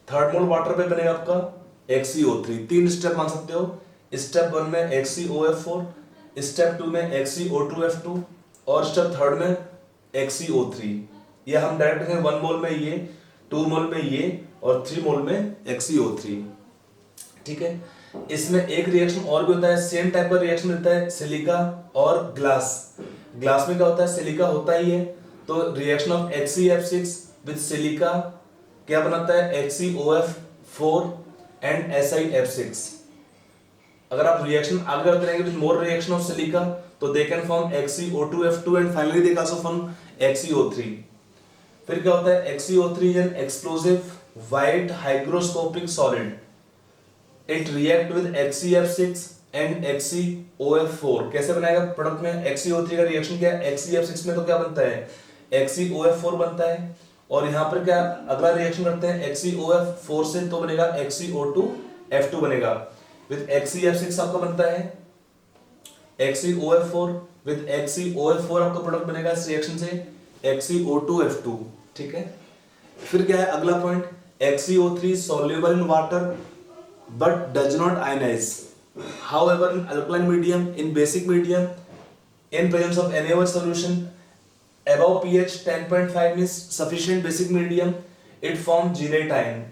थर्ड मोल वाटर पे बनेगा आपका XeO3। 3 स्टेप मान सकते हो, स्टेप 1 में XeOF4, स्टेप 2 में XeO2F2 और स्टेप थर्ड में XeO3। ये हम डायरेक्ट हैं 1 मोल में ये, 2 मोल में ये और 3 मोल में XeO3, ठीक है। इसमें एक रिएक्शन और भी होता है, सेम टाइप का रिएक्शन होता है सिलिका और ग्लास। ग्लास में क्या होता है, सिलिका होता ही है, तो reaction of XeF6 with silica क्या बनाता है, XeOF4 एंड SiF6। अगर आप रिएक्शन आगे करते रहेंगे with more reaction of silica तो they can form XeO2F2 and finally they can also form XeO3। फिर क्या होता है, XeO3 is an explosive white hygroscopic solid, it react with XeF6 and XeOF4। कैसे बनाएगा प्रोडक्ट में, XeO3 का रिएक्शन क्या है, XeF6 में तो क्या बनता है, XeOF4 बनता है, और यहाँ पर क्या अगला रिएक्शन करते हैं XeOF4 से तो बनेगा XeO2F2 बनेगा, विद XeF6 आपका बनता है XeOF4 विद XeOF4 आपका प्रोडक्ट बनेगा इस रिएक्शन से XeO2F2, ठीक है। फिर क्या है अगला point, XeO3 soluble in water but does not ionize, however in alkaline medium, in basic medium, in presence of NaOH solution above pH 10.5 means sufficient basic medium, it form जिनेटाइन।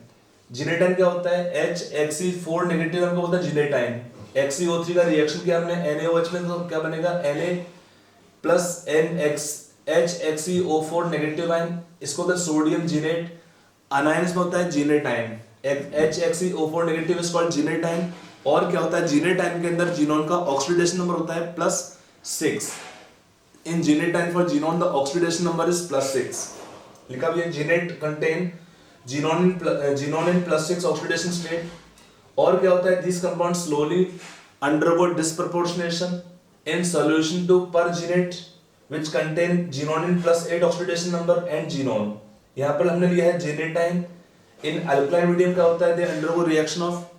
जिनेटाइन क्या होता है, HXe4 नेगेटिव हमको बोलता है जिनेटाइन। XeO3 का रिएक्शन किया हमने NaOH में तो क्या बनेगा, Na plus HXeO4 negative ion, इसको होता है सोडियम जिनेट। अनायंस में होता है जिनेटाइन, HXeO4 नेगेटिव इज कॉल्ड जिनेटाइन। और क्या होता है, जिनेटाइन के अंदर जीनोन का ऑक्सीडेशन नंबर होता है +6। In xenate ion for xenon the oxidation number is +6। लिखा भी है xenate contain xenon in +6 oxidation state. और क्या होता है, this compound slowly undergo disproportionation in solution to perxenate which contain xenon in +8 oxidation number and xenon. यहाँ पर हमने लिया है जेनेटाइन। इन अल्कलाइन मीडियम क्या होता है, they undergo reaction of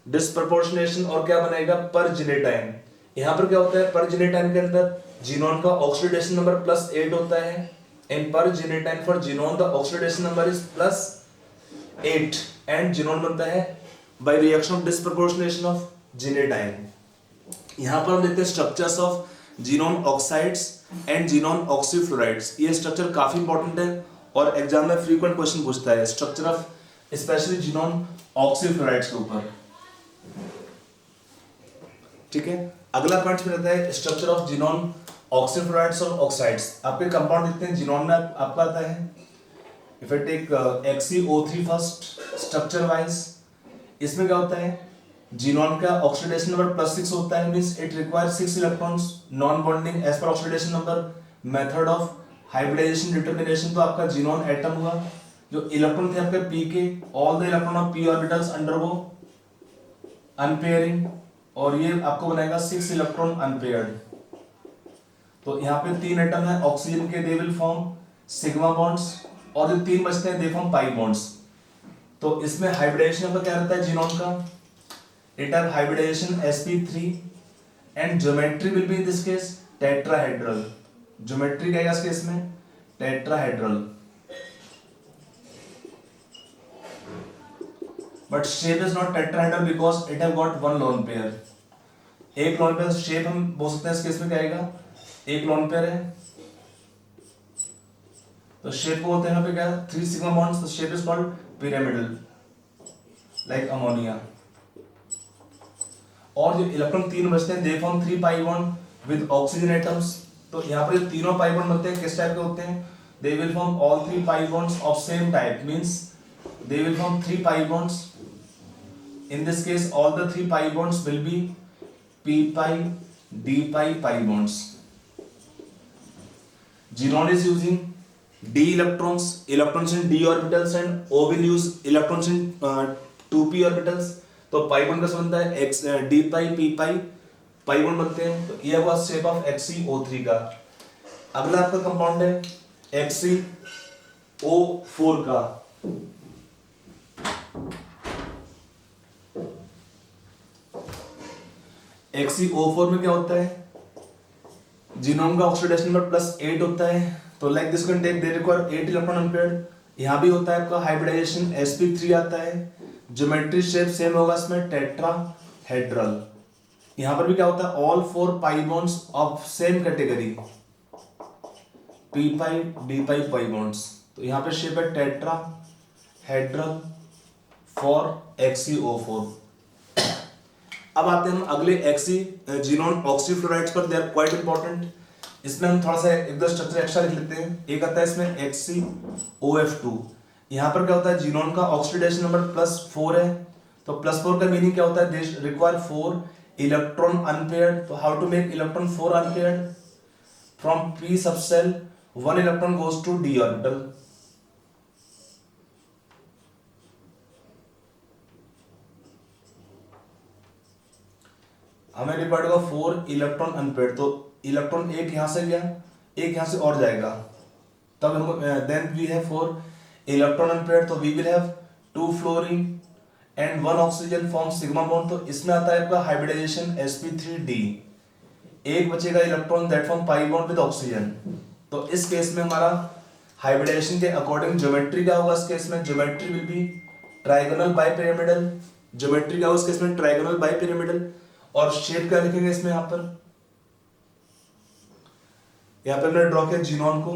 disproportionation और क्या बनेगा, परजीनेटाइन। यहाँ पर क्या होता है, परजीनेटाइन के अंदर जीनोन का ऑक्सीडेशन नंबर +8 होता है। In perxenate ion for xenon the oxidation number is +8 and xenon बनता है by reaction of disproportionation of xenate ion. यहाँ पर हम देखते हैं structures of xenon oxides and xenon oxyfluorides. ये स्ट्रक्चर काफी इंपॉर्टेंट है और एग्जाम में फ्रीक्वेंट क्वेश्चन पूछता है स्ट्रक्चर ऑफ स्पेशली जीनोन ऑक्सीफ्लोराइड्स के ऊपर। ठीक है, अगला पॉइंट में रहता है स्ट्रक्चर ऑफ जीनोन ऑक्सीफ्लोराइड्स और ऑक्साइड्स। आपके कंपाउंड देखते हैं जीनोन में आपका आता है, if I take XeO3 first structure wise, इसमें क्या होता है, जीनोन का ऑक्सीडेशन नंबर +6 होता है, means it requires 6 electrons non bonding as per oxidation number. Method of hybridization determination, तो आपका जीनोन एटम हुआ, जो इलेक्ट्रॉन थे आपके p के, all the electron of p orbitals undergo unpairing और ये आपको बनाएगा 6 इलेक्ट्रॉन अनपेयर्ड। तो यहाँ पे 3 एटम है ऑक्सीजन के, दे विल फॉर्म सिग्मा बॉन्ड्स और जो 3 बचते हैं दे फॉर्म पाई बॉन्ड्स। तो इसमें हाइब्रिडाइजेशन का क्या रहता है जीनोन का, it have hybridization sp3 and geometry will be in this case tetrahedral. Geometry क्या है इस केस में, tetrahedral. But shape is not tetrahedral because it have got 1 lone pair. एक लोन पेयर शेप हम बोल सकते हैं इस केस में क्या आएगा, एक लोन पेयर है तो शेप को होते हैं यहाँ पे क्या, 3 सिग्मा बॉन्ड्स, तो shape is called pyramidal like ammonia. और जो इलेक्ट्रॉन 3 बचते हैं they form 3 pi bond with oxygen atoms. तो यहाँ पर जो तीनों पाई बॉन्ड बनते हैं किस टाइप के होते हैं, दे will form all 3 pi bonds of same type, means they will form 3 pi bonds. In this case, all the 3 pi bonds will be p pi, d pi, pi bonds. Xenon is using d electrons in d orbitals, and O will use electrons in 2p orbitals. तो pi bond का बनता है d pi, p pi, pi bond बनते हैं। तो ये हुआ शेप ऑफ XeO3 का। अगला आपका कंपाउंड है XeO4 का। XeO4 में क्या होता है, जीनोम का ऑक्सीडेशन नंबर +8 होता है। तो like this can take, they require 8 electron unpaired. यहाँ भी होता है आपका हाइब्रिडाइजेशन sp3 आता है। ज्योमेट्री शेप सेम होगा इसमें टेट्राहेड्रल। यहाँ पर भी क्या होता है, all 4 pi bonds of same category p pi, d pi, pi bonds. तो यहाँ पे शेप है टेट्राहेड्रल फॉर XeO4। अब आते हैं हम अगले जीनोन ऑक्सीफ्लोराइड्स पर, दे आर क्वाइट इंपॉर्टेंट। इसमें हम थोड़ा सा एक दो स्ट्रक्चर एक्स्ट्रा लिख लेते हैं। एक आता है इसमें XeOF2। यहाँ पर क्या होता है, जीनोन का ऑक्सीडेशन नंबर +4 है। तो +4 का मीनिंग क्या होता है, दे रिक्वायर 4 इलेक्ट्रॉन अनपेयर्ड। तो how to make electron 4 unpaired, from p subshell 1 electron goes to d orbital. हमें रिक्वायर्ड होगा 4 इलेक्ट्रॉन अनपेयर्ड। तो इलेक्ट्रॉन एक यहां से गया, एक यहां से और जाएगा, तब हम then we have 4 electron unpaired. तो we will have 2 fluorine and 1 oxygen form sigma bond. तो इसमें आता है आपका हाइब्रिडाइजेशन sp3d। एक बचेगा electron that form pi bond with oxygen. तो इस केस में हमारा हाइब्रिडाइजेशन के अकॉर्डिंग ज्योमेट्री क्या होगा, इस केस में geometry will B trigonal bipyramidal. Geometry क्या होगा इस केस में, ट्राइगोनल बाइपिरामिडल। और शेप क्या लिखेंगे इसमें, यहां पर हमने ड्रॉ किया जीनोन को।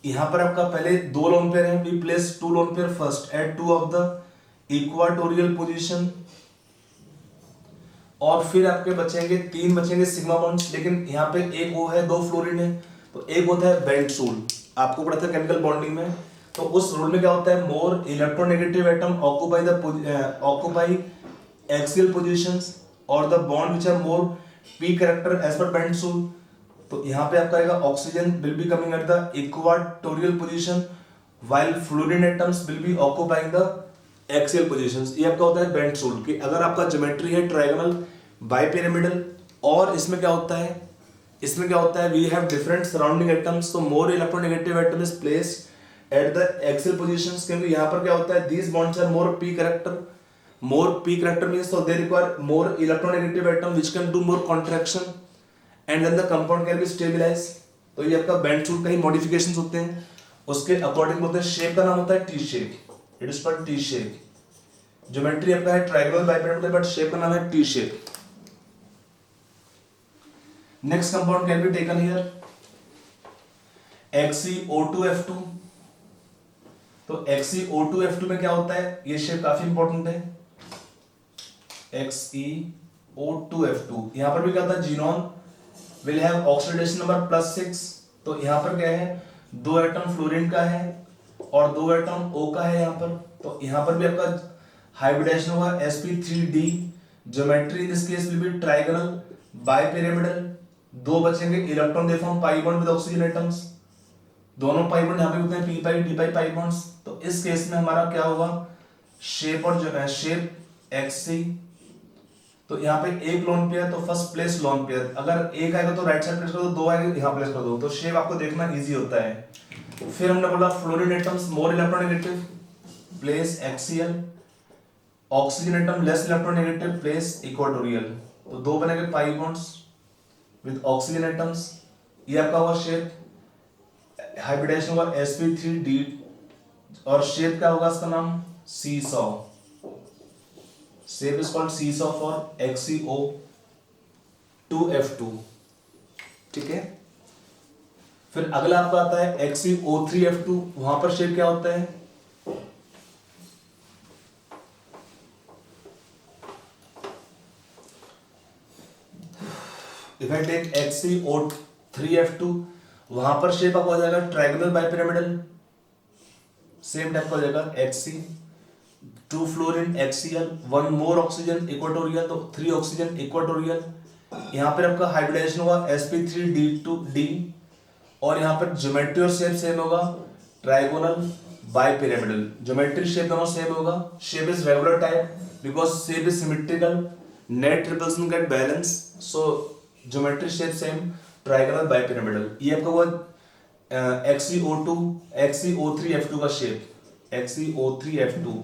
यहां पर आपका पहले 2 लोन पेयर है, we place 2 lone pair first at 2 of the equatorial position. और फिर आपके बचेंगे 3 बचेंगे सिग्मा बॉन्ड्स, लेकिन यहाँ पे एक वो है 2 फ्लोरीन है। तो एक होता है बेंट रूल, आपको पढ़ा था केमिकल बॉन्डिंग में। तो उस रूल में क्या होता है, मोर electronegative atom occupy axial positions or the bond which have more p character as per Bent's rule। तो यहाँ पे आपका आएगा oxygen will be coming at the equatorial position while fluorine atoms will be occupying the axial positions. ये आपका होता है बेंट रूल कि अगर आपका ज्योमेट्री है ट्रायंगल बाइपिरामिडल और इसमें क्या होता है we have different surrounding atoms, तो more electronegative atom is placed at the axial positions, क्योंकि यहाँ पर क्या होता है these bonds are more p character means so they require more electronegative atom which can do more contraction and then the compound can be stabilized। तो ये आपका बेंट रूल का ही मॉडिफिकेशंस होते हैं, उसके अकॉर्डिंग होते हैं। शेप का नाम होता है T shape, it is called T shape. Geometry आपका है ट्रायंगल बाइपिरामिडल बट शेप का नाम है T shape. Next compound can be taken here XeO2F2। तो XeO2F2 में क्या होता है, ये शेप काफी इंपॉर्टेंट है। XeO2F2 यहां पर भी क्या था, xenon will have oxidation number +6। तो यहां पर क्या है, 2 एटम फ्लोरीन का है और 2 एटम O का है यहां पर। तो यहां पर भी आपका हाइब्रिडेशन होगा sp3d। Geometry in this case will B triangle bipyramidal. 2 बचेंगे electron they form pi bond with oxygen atoms, दोनों पाई बॉन्ड यहां पे होते हैं p पाई d पाई बॉन्ड्स। तो इस केस में हमारा क्या होगा, शेप और जो शेप Xc। तो यहाँ पे एक लोन पेयर, तो फर्स्ट प्लेस लोन पेयर, अगर एक आएगा तो राइट साइड प्लेस कर दो, 2 आएगा यहाँ प्लेस कर दो, तो शेप आपको देखना इजी होता है। फिर हमने बोला fluorine atoms more electronegative place axial, oxygen atom less electronegative place equatorial. तो 2 बनेंगे pi bonds with oxygen atoms. ये आपका हुआ शेप, हाइब्रिडेशन हुआ sp3d और शेप क्या होगा इसका नाम seesaw. Shape is called seesaw for XeO2F2। ठीक है, फिर अगला आपका आता है XeO3F2। वहां पर शेप क्या होता है, इफ आई टेक XeO3F2 वहां पर शेप आपका हो जाएगा ट्रायंगुलर बाइपिरामिडल, सेम टाइप का हो जाएगा Xc। 2 फ्लोरीन एक्सियल, 1 मोर ऑक्सीजन इक्वाटोरियल, तो 3 ऑक्सीजन इक्वाटोरियल। यहाँ पर आपका हाइब्रिडेशन होगा sp3d2d और यहाँ पर ज्योमेट्री और शेप सेम होगा ट्रायंगुलर बाइपिरामिडल। ज्योमेट्री शेप दोनों सेम होगा, shape is regular type because shape is symmetrical, net repulsion get balance, so geometry shape same triangular bipyramidal. ये आपका हुआ XeO3F2 का शेप, XeO3F2।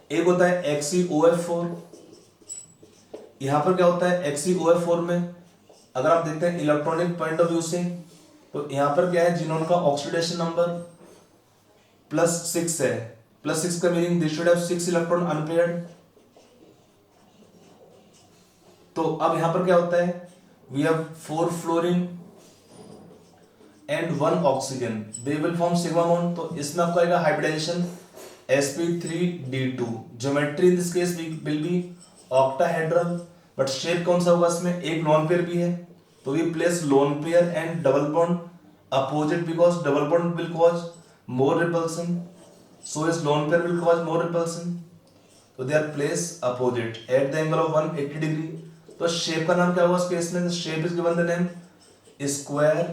एक होता है XeOF4। यहां पर क्या होता है XeOF4 में, अगर आप देखते हैं इलेक्ट्रॉनिक पॉइंट ऑफ व्यू से, तो यहां पर क्या है, जिनोन का ऑक्सीडेशन नंबर +6 है। +6 का meaning they should have 6 electron unpaired. तो अब यहां पर क्या होता है, we have 4 fluorine and 1 oxygen, they will form sigma bond. तो इसमें आपका आएगा hybridization sp3d2। Geometry in this case will be octahedral, but shape कौन सा होगा इसमें, एक लोन पेयर भी है, तो we place lone pair and double bond opposite because double bond will cause more repulsion, so is lone pair will cause more repulsion, तो they are place opposite at the angle of 180 degree. तो शेप का नाम क्या होगा इस केस में, shape is given the name square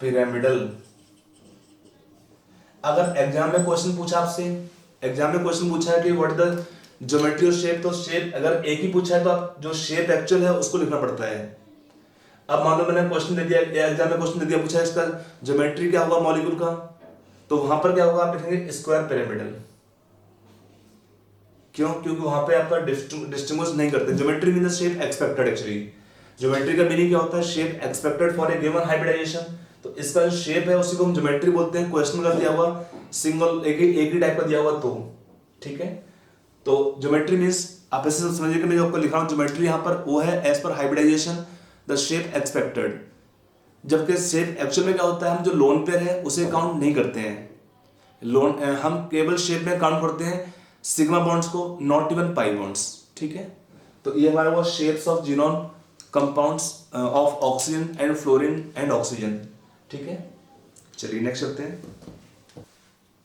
pyramidal. अगर एग्जाम में क्वेश्चन पूछा आपसे, एग्जाम में क्वेश्चन पूछा है कि what the geometry of shape, तो शेप अगर एक ही पूछा है तो आप जो शेप एक्चुअल है उसको लिखना पड़ता है। अब मान लो मैंने क्वेश्चन दे दिया, एग्जाम में क्वेश्चन दे दिया, पूछा है इसका ज्योमेट्री क्या होगा मॉलिक्यूल का, तो वहां पर क्या होगा, आप लिखेंगे स्क्वायर पिरामिडल। क्यों, क्योंकि वहां पे आपका डिस्टिंग्विश नहीं करते। Geometry mean the shape expected. Actually geometry का मीनिंग क्या होता है, shape expected for a given hybridization. तो इसका जो शेप है उसी को हम ज्योमेट्री बोलते हैं। क्वेश्चन का दिया हुआ सिंगल एक ही टाइप का दिया हुआ, तो ठीक है। तो ज्योमेट्री मींस आप ऐसे समझिए कि मैं जो आपको लिखा हूं ज्योमेट्री यहाँ पर वो है as per hybridization the shape expected, जबकि शेप एक्चुअल में क्या होता है, हम जो लोन पेयर है उसे काउंट नहीं करते हैं। लोन हम केवल शेप में काउंट करते हैं सिग्मा बॉन्ड्स को, नॉट इवन पाई बॉन्ड्स। ठीक है, तो ये हमारा वो shapes of xenon compounds of oxygen and fluorine and oxygen. ठीक है, चलिए नेक्स्ट चलते हैं।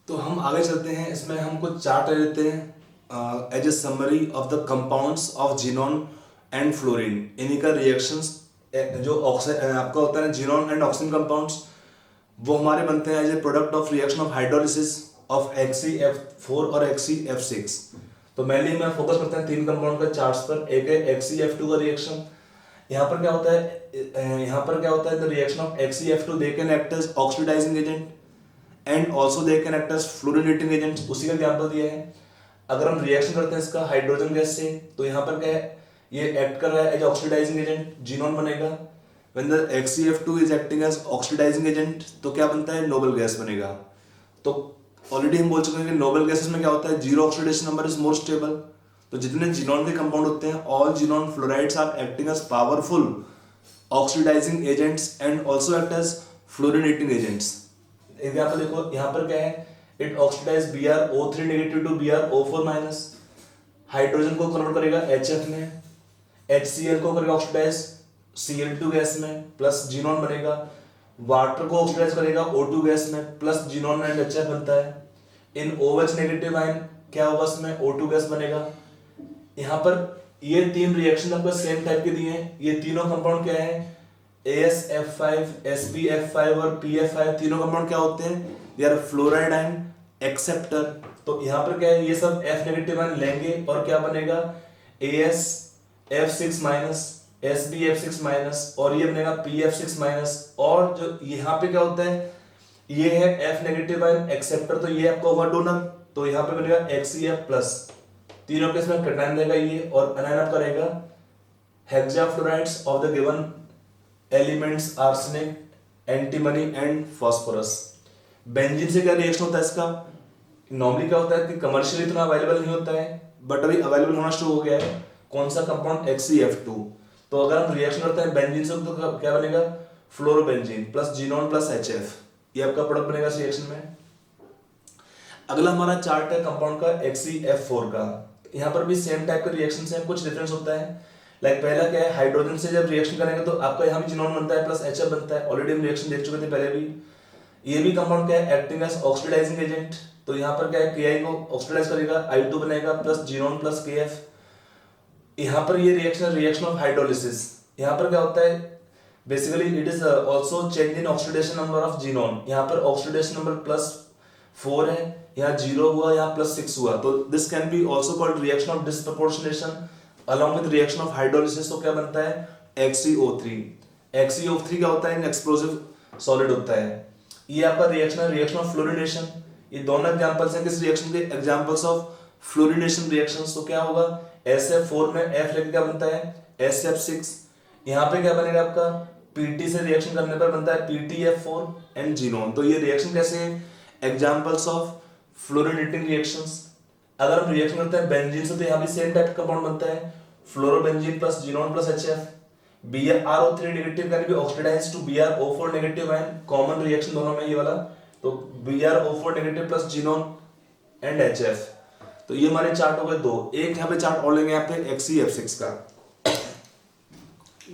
तो हम आगे चलते हैं, इसमें हम कुछ चार्ट ले लेते हैं as a summary of the compounds of xenon and fluorine, इन्हीं का रिएक्शंस जो आपका होता है जीनोन एंड ऑक्सीजन कंपाउंड्स, वो हमारे बनते हैं as a product of reaction of hydrolysis of HCF4 और HCF6। तो मेनली मैं फोकस करते हैं 3 कंपाउंड का चार्ट्स पर। एक है HCF2 का रिएक्शन। यहाँ पर क्या होता है the reaction of HCF2 they can act as oxidising agent and also they can act as fluorinating agent. उसी का एग्जाम्पल दिया है। अगर हम रिएक्शन करते हैं इसका हाइड्रोजन गैस से, तो यहाँ पर क्या है, ये एक्ट कर रहा है एज ऑक्सीडाइजिंग एजेंट, जीनोन बनेगा। When the HCF2 is acting as oxidising agent, तो क्या बनता है, नोबल गैस बनेगा। तो ऑलरेडी हम बोल चुके हैं कि नोबल गैसेस में क्या होता है, zero oxidation number is more stable. तो जितने जीनोन के कंपाउंड होते हैं, all xenon fluorides are acting as powerful oxidising agents and also act as fluorinating agents. Example देखो, यहाँ पर क्या है, it oxidise BrO3 negative to BrO4 minus. Hydrogen को कन्वर्ट करेगा HF में, HCl को करेगा ऑक्सीडाइज Cl2 गैस में, प्लस जीनोन बनेगा। वाटर को ऑक्सीडाइज करेगा O2 गैस में, प्लस जीनोन एंड HF बनता है। इन OH नेगेटिव आयन क्या होगा, इसमें O2 गैस बनेगा। यहाँ पर ये 3 रिएक्शन आपको सेम टाइप के दिए हैं। ये तीनों कंपाउंड क्या है, AsF5, SbF5 और PF5, तीनों कंपाउंड क्या होते हैं, they are fluoride ion acceptor. तो यहाँ पर क्या है, ये सब F नेगेटिव आयन लेंगे और क्या बनेगा, AsF6 माइनस, SbF6 माइनस, और ये बनेगा PF6 माइनस। और जो यहाँ पे क्या होता है, ये है F नेगेटिव आयन एक्सेप्टर, तो ये आपका होगा डोनर। तो यहाँ पे बनेगा HCF प्लस, तीनों के इसमें कैटायन देगा ये, और अनायन आपका रहेगा hexafluorides of the given elements arsenic, antimony and phosphorus. Benzene से क्या रिएक्शन होता है इसका, नॉर्मली क्या होता है कि कमर्शियली इतना अवेलेबल नहीं होता है, बट अभी अवेलेबल होना शुरू हो गया है। कौन सा कंपाउंड, HCF2। तो अगर हम रिएक्शन करते हैं बेंजीन से, तो क्या बनेगा, fluorobenzene plus xenon plus HF, ये आपका प्रोडक्ट बनेगा इस रिएक्शन में। अगला हमारा चार्ट है कंपाउंड का HCF4 का। यहाँ पर भी सेम टाइप के रिएक्शन है, कुछ डिफरेंस होता है। लाइक पहला क्या है, हाइड्रोजन से जब रिएक्शन करेंगे तो आपका यहाँ भी जीनोन बनता है प्लस HF बनता है। ऑलरेडी हम रिएक्शन देख चुके थे पहले भी। ये भी कंपाउंड क्या है, एक्टिंग एज ऑक्सीडाइजिंग एजेंट। तो यहाँ पर क्या है, Ki को ऑक्सीडाइज करेगा, I2 बनेगा प्लस जीनोन प्लस KF। यहाँ पर ये रिएक्शन ऑफ हाइड्रोलिसिस। यहाँ पर क्या होता है, basically it is also change in oxidation number of xenon. यहाँ पर ऑक्सीडेशन नंबर +4 है, यहाँ 0 हुआ, यहाँ +6 हुआ। तो this can be also called reaction of disproportionation along with reaction of hydrolysis. तो क्या बनता है, XeO3। XeO3 क्या होता है, इन एक्सप्लोसिव सॉलिड होता है। ये आपका रिएक्शन है, रिएक्शन ऑफ फ्लोरीनेशन। ये दोनों एग्जांपल्स हैं किस रिएक्शन के, एग्जांपल्स ऑफ फ्लोरीनेशन रिएक्शंस। तो क्या होगा, SF4 में F लेके क्या बनता है, SF6। यहाँ पे क्या बनेगा आपका, PT से रिएक्शन करने पर बनता है PTF4 एंड जीनोन। तो ये रिएक्शन कैसे हैं, एग्जांपल्स ऑफ फ्लोरीनेटिंग रिएक्शंस। अगर हम रिएक्शन करते हैं बेंजीन से, तो यहाँ भी सेम टाइप का कंपाउंड बनता है, fluorobenzene plus xenon plus HF। BrO3 negative can be oxidized to BrO4 negative ion, common reaction दोनों में ये वाला। तो BrO4 negative plus xenon and HF। तो ये हमारे चार्ट हो गए 2। एक यहाँ पे चार्ट और लेंगे यहाँ पे HCF6 का।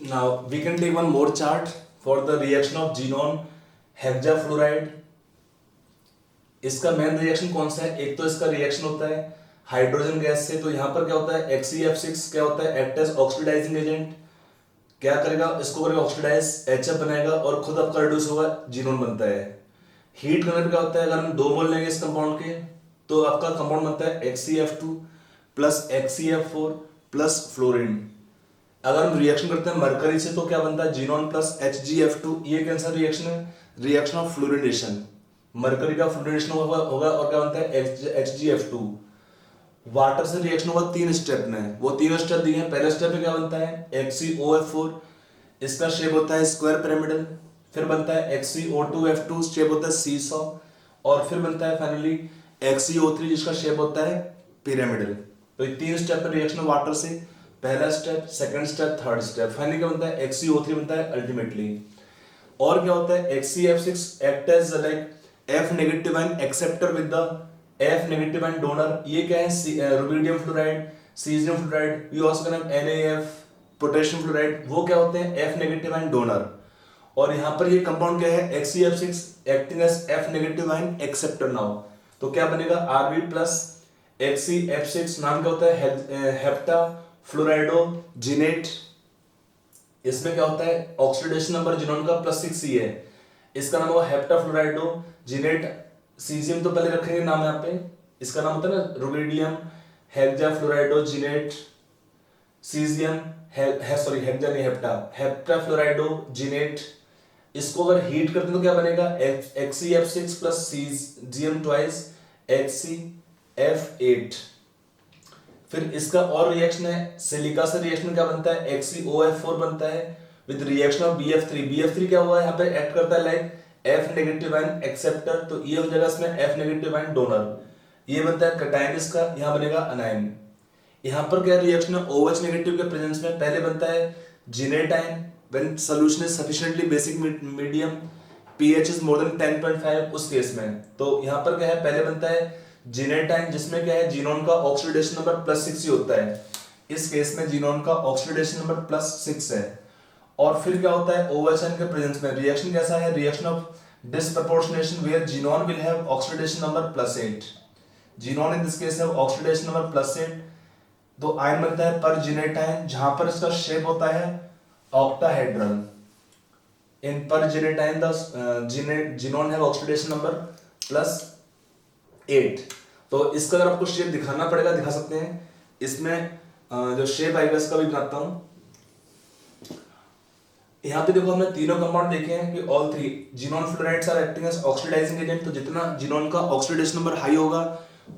Now we can take one more chart for the reaction of xenon hexafluoride. इसका मेन रिएक्शन कौन सा है, एक तो इसका रिएक्शन होता है हाइड्रोजन गैस से। तो यहाँ पर क्या होता है, HCF6 क्या होता है, एक्ट एज ऑक्सीडाइजिंग एजेंट। क्या करेगा, इसको करेगा ऑक्सीडाइज, HF बनाएगा और खुद आपका रिड्यूस होगा, जीनोन बनता है। हीट करने पर क्या होता है, अगर हम 2 मोल लेंगे इस कंपाउंड के, तो आपका कंपाउंड बनता है HCF2 plus HCF4 plus fluorine. अगर हम रिएक्शन करते हैं मरकरी से, तो क्या बनता है, जीनोन प्लस HgF2। ये कैसा रिएक्शन है, रिएक्शन ऑफ फ्लोरीनेशन। मरकरी का फ्लोरीनेशन होगा और क्या बनता है, HgF2। वाटर से रिएक्शन होगा 3 स्टेप में, वो 3 स्टेप दिए हैं। पहले स्टेप में क्या बनता है, HCOF4, इसका शेप होता है स्क्वायर पिरामिडल। फिर बनता है HCO2F2, शेप होता है सीसॉ। और फिर बनता है फाइनली HCO3, जिसका शेप होता है पिरामिडल। तो ये 3 स्टेप पर रिएक्शन वाटर से, पहला step, second step, third step. Finally क्या बनता है, HCO3 बनता है अल्टीमेटली। और क्या होता है, HCF6 act as like F negative ion acceptor with the F negative ion donor. ये क्या है, rubidium fluoride, caesium fluoride, we also can have NaF, potassium fluoride. वो क्या होते हैं, F नेगेटिव आयन डोनर। और यहाँ पर ये कंपाउंड क्या है, HCF6 acting as F negative ion acceptor now. तो क्या बनेगा, Rb प्लस HCF6, नाम क्या होता है, हेप्टा फ्लोराइडोजिनेट। इसमें क्या होता है, ऑक्सीडेशन नंबर जिनोन का +6 ही है, इसका नाम होगा हेप्टाफ्लोराइडोजिनेट सीजियम, तो पहले रखेंगे नाम यहाँ पे, इसका नाम होता है ना रुबिडियम हेक्साफ्लोराइडोजिनेट सीजियम, सॉरी हेक्सा नहीं हेप्टाफ्लोराइडोजिनेट। इसको अगर हीट करते हैं तो क्या बनेगा, HCF6 plus caesium twice HCF8। फिर इसका और रिएक्शन है, सिलिका से रिएक्शन क्या बनता है, XeOF4 बनता है with reaction of BF3। BF3 क्या हुआ है यहाँ पे, एक्ट करता है like F negative ion acceptor, तो ये हो जाएगा इसमें F नेगेटिव आयन डोनर, ये बनता है कटायन, इसका यहाँ बनेगा अनायन। यहाँ पर क्या रिएक्शन है, OH नेगेटिव के प्रेजेंस में पहले बनता है xenate ion when solution is sufficiently basic medium, pH is more than 10.5 उस केस में। तो यहाँ पर क्या है, पहले बनता है जिनेट आयन जिसमें क्या है, जीनोन का ऑक्सीडेशन नंबर +6 ही होता है, इस केस में जीनोन का ऑक्सीडेशन नंबर +6 है। और फिर क्या होता है, OH आयन के प्रेजेंस में रिएक्शन कैसा है, reaction of disproportionation where xenon will have oxidation number +8, xenon in this case have oxidation number +8, तो आयन बनता है पर जिनेट आयन, जहां पर इसका शेप होता है octahedral. In perxenate ion the xenon have oxidation number +8। तो इसका अगर आपको शेप दिखाना पड़ेगा दिखा सकते हैं, इसमें जो शेप आएगा इसका भी बनाता हूं। यहाँ पे देखो हमने तीनों कंपाउंड देखे हैं कि all three xenon fluorides are acting as oxidising agent, तो जितना जीनोन का ऑक्सीडेशन नंबर हाई होगा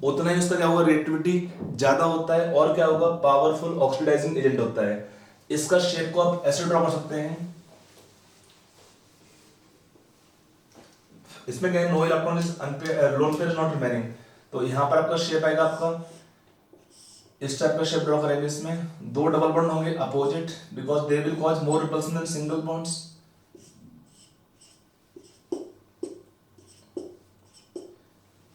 उतना ही उसका क्या होगा, रिएक्टिविटी ज्यादा होता है, और क्या होगा, पावरफुल ऑक्सीडाइजिंग एजेंट होता है। इसका शेप को आप ऐसे ड्रॉ कर सकते हैं, इसमें क्या है, no electron is lone pair is not remaining, तो यहां पर आपका शेप आएगा आपका इस टाइप का शेप ड्रॉ करेंगे। इसमें दो डबल बॉन्ड होंगे opposite because they will cause more repulsion than single bonds.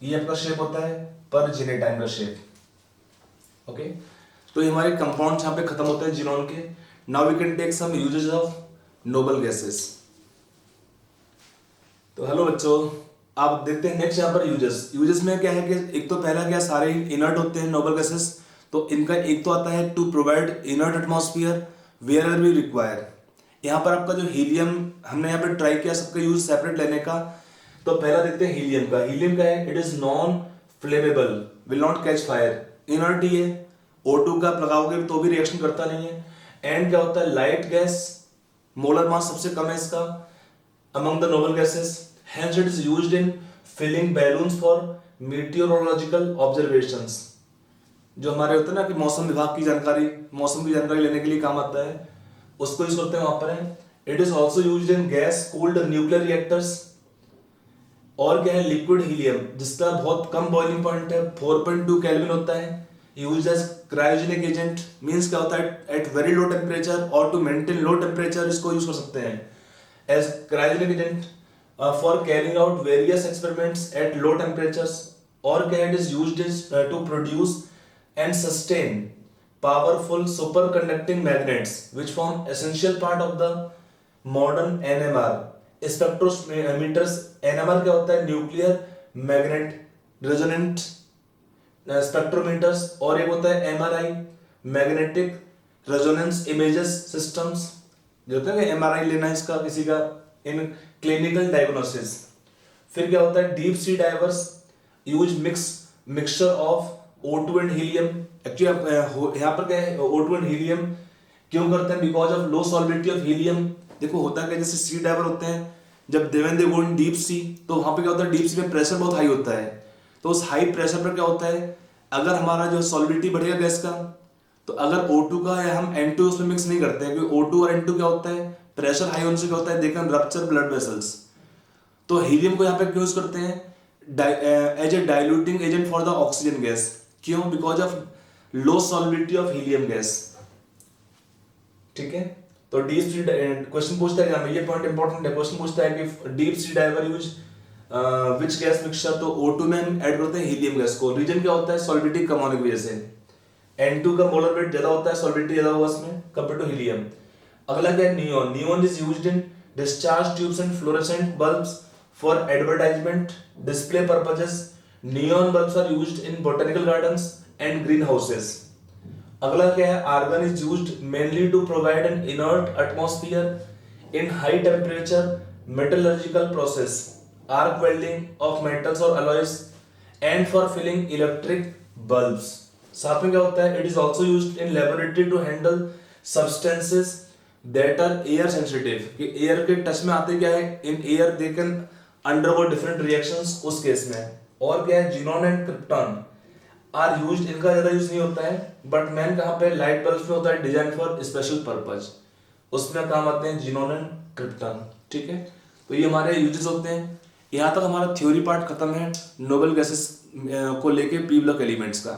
ये आपका शेप होता है पर जिनेटाइन का शेप। ओके, तो ये हमारे कंपाउंड्स यहाँ पे खत्म होते हैं जीनोन के। Now we can take some uses of noble gases. तो हेलो बच्चों, आप देखते हैं नेक्स्ट यहाँ पर यूजेस में क्या है कि एक तो पहला क्या, सारे इनर्ट होते हैं नोबल गैसेस, तो इनका एक तो आता है to provide inert atmosphere wherever we require. यहाँ पर आपका जो हीलियम हमने यहाँ पे ट्राई किया सबका यूज सेपरेट लेने का, तो पहला देखते हैं हीलियम का। हीलियम का है, it is non flammable, will not catch fire, inert ही है, O2 का लगाओगे तो भी रिएक्शन करता नहीं है। एंड क्या होता है, लाइट गैस, मोलर मास सबसे कम है इसका among the noble gases, hence it is used in filling balloons for meteorological observations. जो हमारे होते हैं ना कि मौसम विभाग की जानकारी, मौसम की जानकारी लेने के लिए काम आता है, उसको यूज करते हैं वहां पर है। It is also used in gas cooled nuclear reactors. और क्या है, लिक्विड हीलियम जिसका बहुत कम बॉइलिंग पॉइंट है, 4.2 केल्विन होता है, used as cryogenic agent. Means क्या होता है, एट वेरी लो टेम्परेचर और टू मेंटेन लो टेम्परेचर इसको यूज कर सकते हैं as cryogenic agent for carrying out various experiments at low temperatures. और क्या, it is used to produce and sustain powerful superconducting magnets which form essential part of the modern NMR spectrometers। NMR क्या होता है, न्यूक्लियर मैग्नेट रेजोनेंट स्पेक्ट्रोमीटर्स, और एक होता है MRI magnetic resonance images systems, जो होता है कि MRI लेना है इसका किसी का इन क्लिनिकल डायग्नोसिस। फिर क्या होता है, deep sea diverse use mixture of O2 and helium. Actually यहाँ पर क्या है, O2 एंड हीलियम क्यों करते हैं, because of low solubility of helium. देखो होता है, जैसे सी डाइवर होते हैं, जब दे गो इन डीप सी, तो वहां पे क्या होता है, डीप सी में प्रेशर बहुत हाई होता है, तो उस हाई प्रेशर पर क्या होता है, अगर हमारा जो सॉल्बिलिटी बढ़ेगा गैस का, तो अगर O2 का है हम N2 उसमें मिक्स नहीं करते हैं, क्योंकि O2 और N2 क्या होता है, प्रेशर हाई होने से क्या होता है, they can rupture blood vessels. तो हीलियम को यहाँ पे क्यों यूज करते हैं as a diluting agent for the oxygen gas. क्यों, because of low solubility of helium gas. ठीक है, तो डीप सी क्वेश्चन पूछता है, ये पॉइंट इंपॉर्टेंट है, क्वेश्चन पूछता है कि deep sea diver use which gas mixture, तो O2 में हम ऐड करते हैं हीलियम गैस को। रीजन क्या होता है, सॉल्बिलिटी कम होने की वजह से। N2 का मोलर वेट ज्यादा होता है, सॉल्बिलिटी ज्यादा होगा इसमें कंपेयर टू हीलियम। अगला क्या है, neon. Neon is used in discharge tubes and fluorescent bulbs for advertisement display purposes. Neon bulbs are used in botanical gardens and greenhouses। अगला क्या है, argon is used mainly to provide an inert atmosphere in high temperature metallurgical process, arc welding of metals और alloys and for filling electric bulbs. साथ में क्या होता है, it is also used in laboratory to handle substances that are air sensitive, कि एयर के टच में आते क्या है, in air they can undergo different reactions उस केस में। और क्या है, xenon and krypton are used, इनका ज्यादा यूज नहीं होता है, बट मैन कहाँ पे, लाइट बल्ब में होता है, डिजाइन फॉर स्पेशल पर्पज, उसमें काम आते हैं जिनोन एंड क्रिप्टॉन। ठीक है, तो ये हमारे यूजेस होते हैं। यहाँ तक हमारा थ्योरी पार्ट खत्म है नोबल गैसेस को लेके पी ब्लॉक एलिमेंट्स का।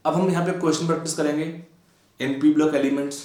अब हम यहाँ पे क्वेश्चन प्रैक्टिस करेंगे इन पी ब्लॉक एलिमेंट्स।